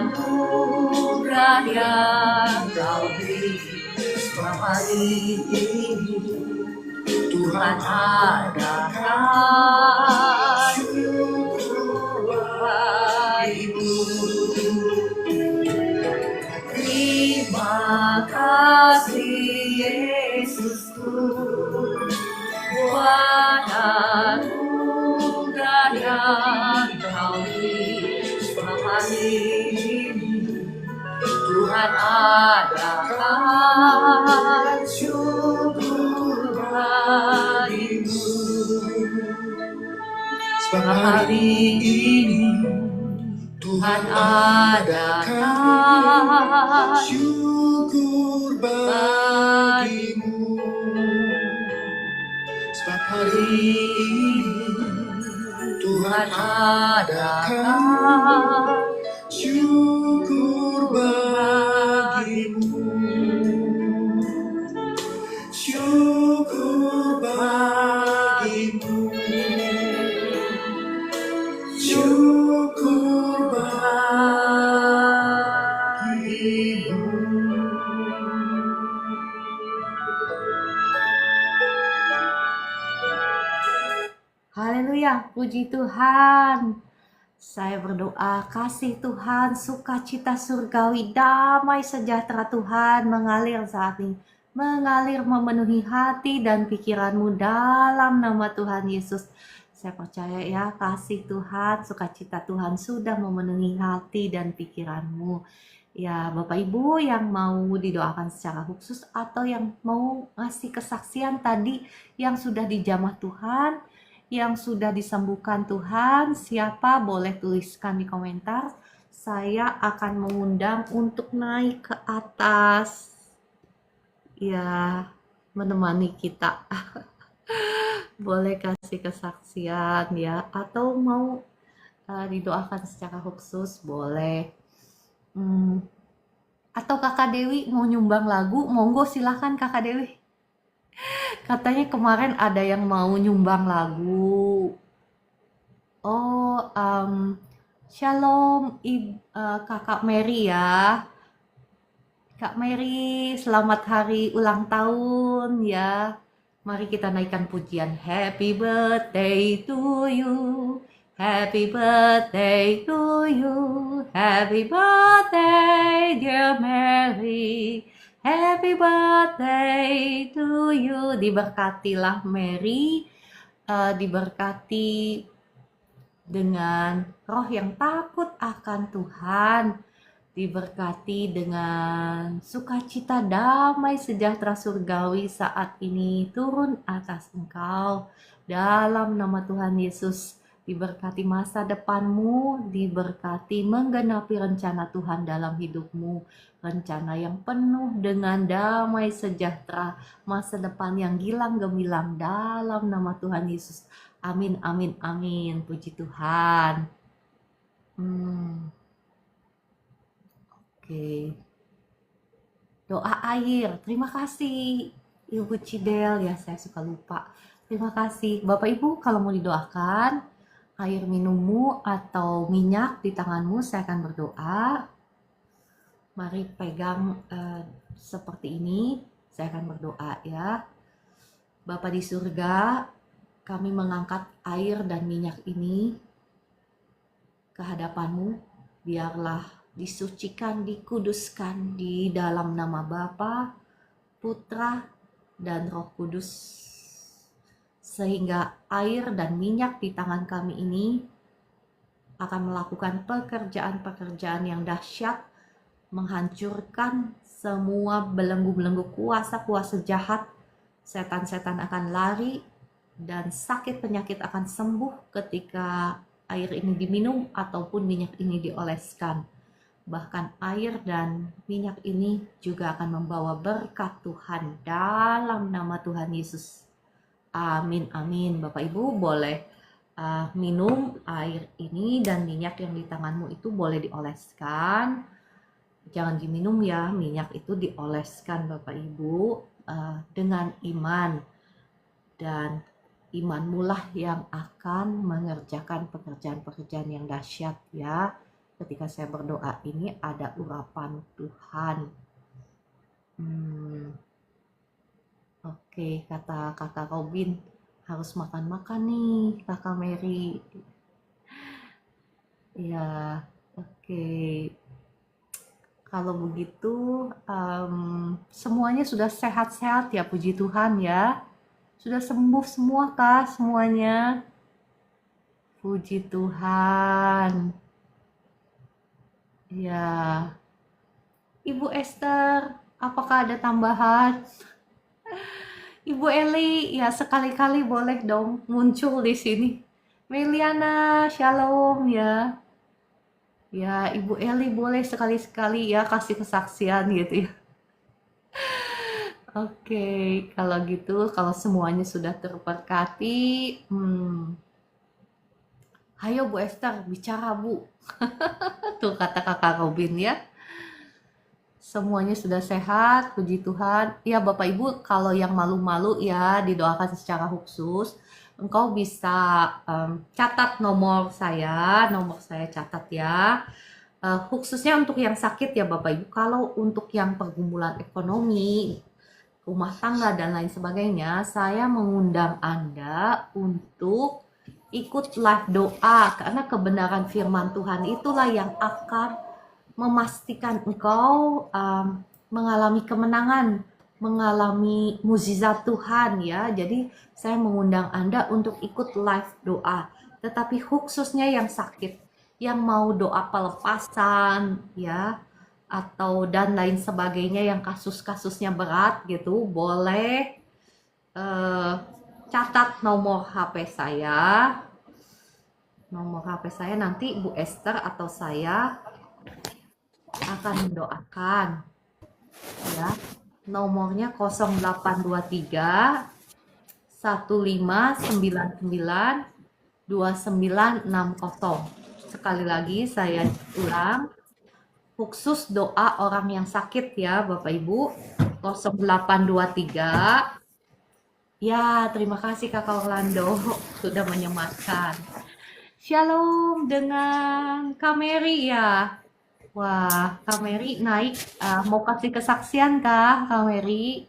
anugerah yang Kau beri hari ini. Tuhan adakan syukur bagimu. Terima kasih Yesusku buat anugerah yang Kau beri hari ini. Tuhan adakan syukur Sebab hari ini Tuhan adakan syukur bagimu. Sebab hari ini Tuhan adakan syukur bagimu. Syukur bagimu. Syukur bagimu. Haleluya, puji Tuhan. Saya berdoa kasih Tuhan, sukacita surgawi, damai sejahtera Tuhan mengalir saat ini. Mengalir memenuhi hati dan pikiranmu dalam nama Tuhan Yesus. Saya percaya ya, kasih Tuhan, sukacita Tuhan sudah memenuhi hati dan pikiranmu. Ya, Bapak Ibu yang mau didoakan secara khusus atau yang mau ngasih kesaksian tadi yang sudah dijamah Tuhan, yang sudah disembuhkan Tuhan, siapa boleh tuliskan di komentar. Saya akan mengundang untuk naik ke atas, ya, menemani kita. Boleh kasih kesaksian ya, atau mau didoakan secara khusus boleh. Atau Kakak Dewi mau nyumbang lagu, monggo silahkan Kakak Dewi. Katanya kemarin ada yang mau nyumbang lagu. Oh, Shalom Kakak Mary ya. Kak Mary, selamat hari ulang tahun ya. Mari kita naikkan pujian. Happy birthday to you. Happy birthday to you. Happy birthday dear Mary. Happy birthday to you. Diberkatilah Mary, diberkati dengan roh yang takut akan Tuhan, diberkati dengan sukacita damai sejahtera surgawi saat ini turun atas engkau dalam nama Tuhan Yesus. Diberkati masa depanmu, diberkati menggenapi rencana Tuhan dalam hidupmu. Rencana yang penuh dengan damai sejahtera, masa depan yang gilang gemilang dalam nama Tuhan Yesus. Amin, amin, amin. Puji Tuhan. Oke. Doa air. Terima kasih Ibu Cidel ya, saya suka lupa. Terima kasih. Bapak Ibu kalau mau didoakan, air minummu atau minyak di tanganmu, saya akan berdoa. Mari pegang seperti ini, saya akan berdoa ya. Bapa di surga, kami mengangkat air dan minyak ini ke hadapanmu, biarlah disucikan, dikuduskan di dalam nama Bapa, Putra, dan Roh Kudus. Sehingga air dan minyak di tangan kami ini akan melakukan pekerjaan-pekerjaan yang dahsyat, menghancurkan semua belenggu-belenggu kuasa-kuasa jahat. Setan-setan akan lari dan sakit penyakit akan sembuh ketika air ini diminum ataupun minyak ini dioleskan. Bahkan air dan minyak ini juga akan membawa berkat Tuhan dalam nama Tuhan Yesus. Amin, amin. Bapak Ibu boleh minum air ini dan minyak yang di tanganmu itu boleh dioleskan. Jangan diminum ya, minyak itu dioleskan Bapak Ibu dengan iman. Dan imanmu lah yang akan mengerjakan pekerjaan-pekerjaan yang dahsyat ya. Ketika saya berdoa ini ada urapan Tuhan. Oke, kata Kakak Robin, harus makan-makan nih Kakak Mary. Ya, oke. Kalau begitu, semuanya sudah sehat-sehat ya, puji Tuhan ya. Sudah sembuh semua kah semuanya? Puji Tuhan. Ya, Ibu Esther, apakah ada tambahan? Ibu Eli, ya sekali-kali boleh dong muncul di sini. Meliana, shalom ya. Ya, Ibu Eli boleh sekali-sekali ya kasih kesaksian gitu ya. Oke, kalau gitu, kalau semuanya sudah terberkati, ayo Bu Esther bicara Bu. Tuh kata kakak Robin ya. Semuanya sudah sehat, puji Tuhan. Ya Bapak Ibu, kalau yang malu-malu ya didoakan secara khusus. Engkau bisa catat nomor saya catat ya. Khususnya untuk yang sakit ya Bapak Ibu. Kalau untuk yang pergumulan ekonomi, rumah tangga dan lain sebagainya, saya mengundang Anda untuk ikut live doa karena kebenaran firman Tuhan itulah yang akan memastikan engkau mengalami kemenangan, mengalami mukjizat Tuhan ya. Jadi saya mengundang Anda untuk ikut live doa. Tetapi khususnya yang sakit, yang mau doa pelepasan ya, atau dan lain sebagainya yang kasus-kasusnya berat gitu, boleh catat nomor HP saya. Nomor HP saya nanti Bu Esther atau saya akan mendoakan ya. Nomornya 0823 1599 2960. Sekali lagi saya ulang, khusus doa orang yang sakit ya Bapak Ibu. 0823. Ya, terima kasih Kakak Orlando sudah menyematkan. Shalom dengan Kak Mary ya. Wah, Kak Mary naik. Mau kasih kesaksian kah, Kak Mary?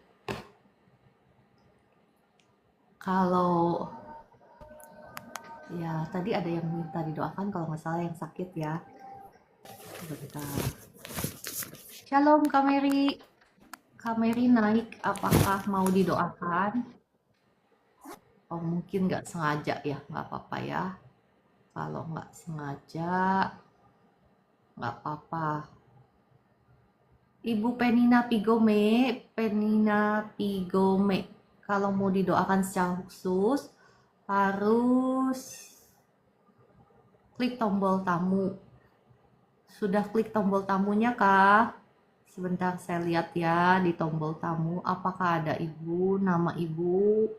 Kalau ya tadi ada yang minta didoakan kalau nggak salah yang sakit ya. Coba kita. Shalom Kak Mary. Kak Mary naik, apakah mau didoakan? Oh mungkin nggak sengaja ya, nggak apa-apa ya. Kalau nggak sengaja, nggak apa-apa. Ibu Penina Pigome, kalau mau didoakan secara khusus harus klik tombol tamu. Sudah klik tombol tamunya kah? Sebentar saya lihat ya di tombol tamu apakah ada ibu, nama ibu.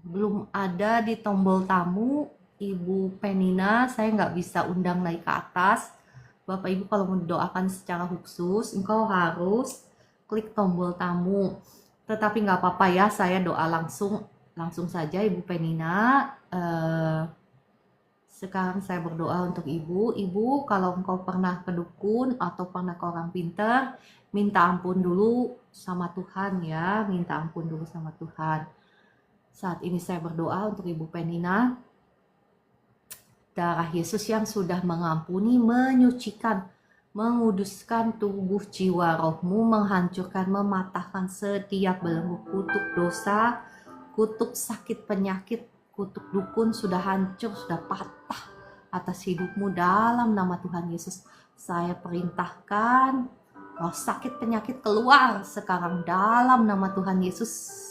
Belum ada di tombol tamu Ibu Penina, saya nggak bisa undang naik ke atas. Bapak Ibu kalau mau didoakan secara khusus, engkau harus klik tombol tamu. Tetapi nggak apa-apa ya, saya doa langsung saja Ibu Penina. Sekarang saya berdoa untuk Ibu. Ibu, kalau engkau pernah ke dukun atau pernah ke orang pintar, minta ampun dulu sama Tuhan ya, minta ampun dulu sama Tuhan. Saat ini saya berdoa untuk Ibu Penina. Darah Yesus yang sudah mengampuni, menyucikan, menguduskan tubuh jiwa rohmu, menghancurkan, mematahkan setiap belenggu kutuk dosa, kutuk sakit penyakit, kutuk dukun sudah hancur, sudah patah atas hidupmu dalam nama Tuhan Yesus. Saya perintahkan roh sakit penyakit keluar sekarang dalam nama Tuhan Yesus.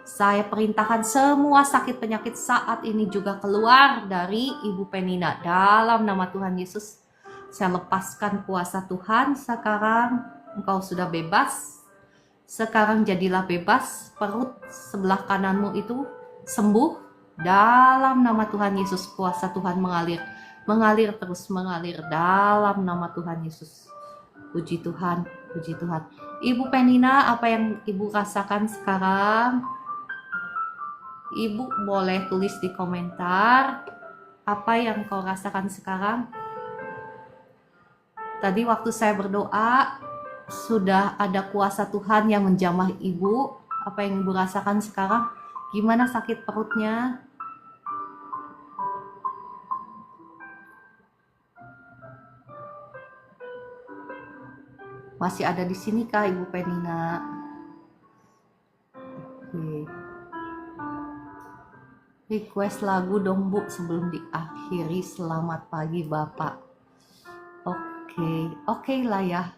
Saya perintahkan semua sakit penyakit saat ini juga keluar dari Ibu Penina dalam nama Tuhan Yesus. Saya lepaskan kuasa Tuhan. Sekarang engkau sudah bebas. Sekarang jadilah bebas. Perut sebelah kananmu itu sembuh dalam nama Tuhan Yesus. Kuasa Tuhan mengalir terus mengalir dalam nama Tuhan Yesus. Puji Tuhan, puji Tuhan. Ibu Penina, apa yang Ibu rasakan sekarang? Ibu boleh tulis di komentar apa yang kau rasakan sekarang. Tadi waktu saya berdoa sudah ada kuasa Tuhan yang menjamah Ibu. Apa yang Ibu rasakan sekarang? Gimana sakit perutnya? Masih ada di sini kah Ibu Penina? Oke. Request lagu dong Bu sebelum diakhiri. Selamat pagi Bapak. Oke lah ya.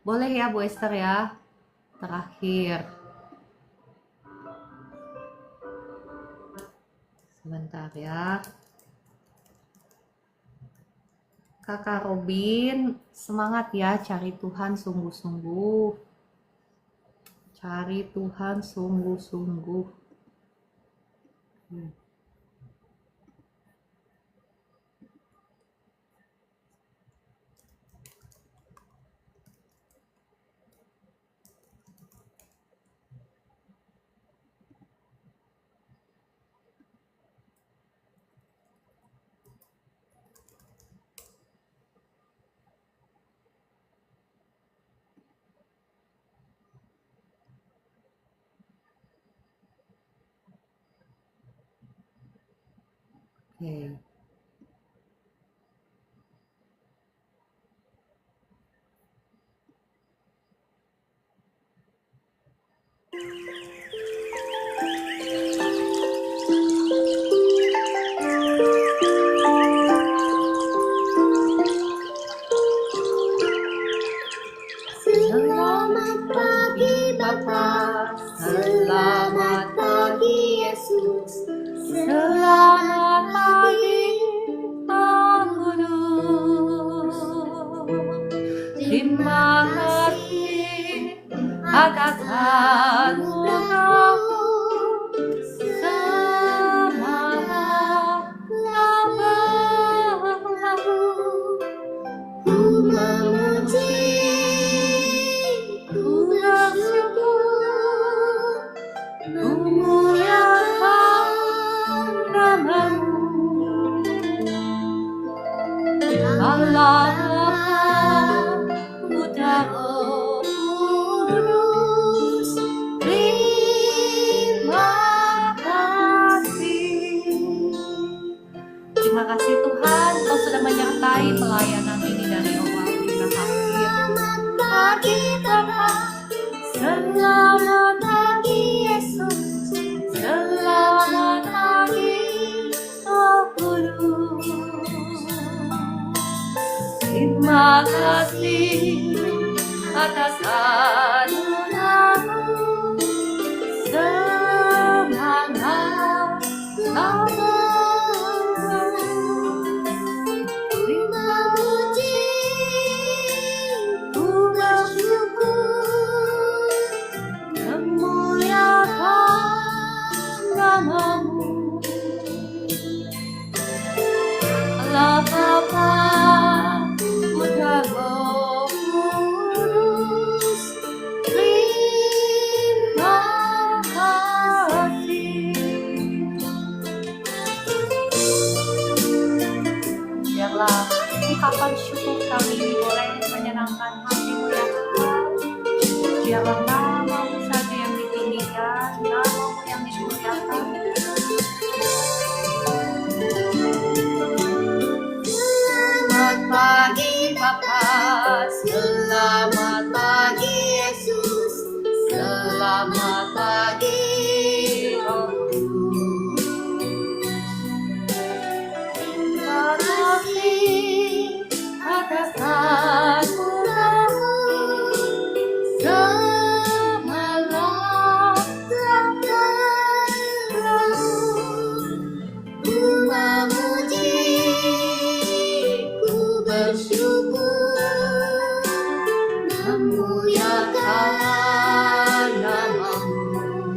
Boleh ya Bu Esther ya. Terakhir. Sebentar ya. Kakak Robin, semangat ya, cari Tuhan sungguh-sungguh. Cari Tuhan sungguh-sungguh. Oke. Selamat pagi Bapa, selamat pagi Yesus, selamat pagi Pengurus. Terima kasih atas anugerah-Mu, semangatlah berlalu. Ku memuji, ku bersyukur, memuliakan nama-Mu. Allah Bapa, Putra Roh Kudus, terima kasih. Terima kasih Tuhan, Kau sudah menyertai pelayanan ini dari awal hingga akhir. Selamat pagi Bapa, selamat pagi Yesus, selamat pagi Roh Kudus. Terima kasih atas anugerah-Mu, semangat terima puji, ku bersyukur, memuliakan nama-Mu. Allah Bapa, Putra Roh Kudus, terima kasih. Biarlah ungkapan syukur kami ini boleh menyenangkan hati-Mu ya Tuhan. Biarlah nama-Mu saja yang ditinggikan, nama-Mu yang dimuliakan. Selamat pagi Bapa, selamat pagi Yesus, selamat pagi Roh Kudus. Terima kasih atas anugerah-Mu, semangat terlalu. Ku memuji, ku bersyukur, memuliakan nama-Mu.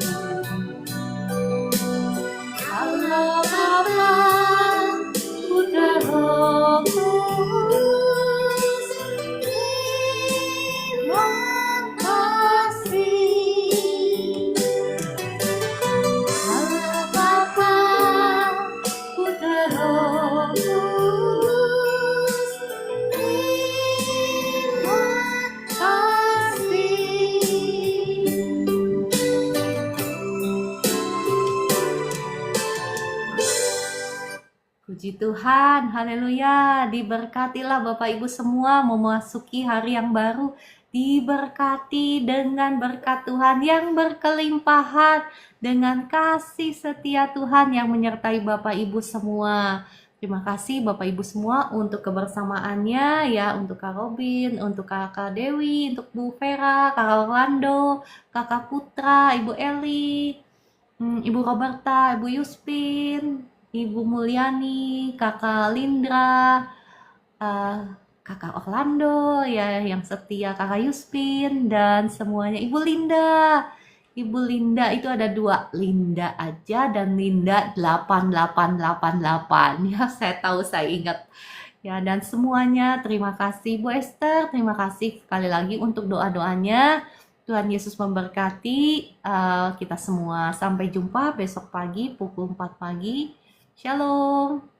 Allah Bapa, Putra Roh Kudus, terima kasih. Allah Bapa, Putra Roh Kudus, terima kasih. Puji Tuhan, haleluya. Diberkatilah Bapak Ibu semua memasuki hari yang baru. Diberkati dengan berkat Tuhan yang berkelimpahan, dengan kasih setia Tuhan yang menyertai Bapak Ibu semua. Terima kasih Bapak Ibu semua untuk kebersamaannya ya, untuk Kak Robin, untuk Kakak Dewi, untuk Bu Vera, Kak Orlando, Kakak Putra, Ibu Eli, Ibu Roberta, Ibu Yuspin, Ibu Mulyani, Kakak Lindra, eh, Kakak Orlando ya yang setia, Kakak Yuspin dan semuanya. Ibu Linda. Ibu Linda itu ada 2, Linda aja dan Linda 8888 ya, saya tahu, saya ingat. Ya, dan semuanya terima kasih Bu Esther, terima kasih sekali lagi untuk doa-doanya. Tuhan Yesus memberkati kita semua. Sampai jumpa besok pagi pukul 4 pagi. Shalom.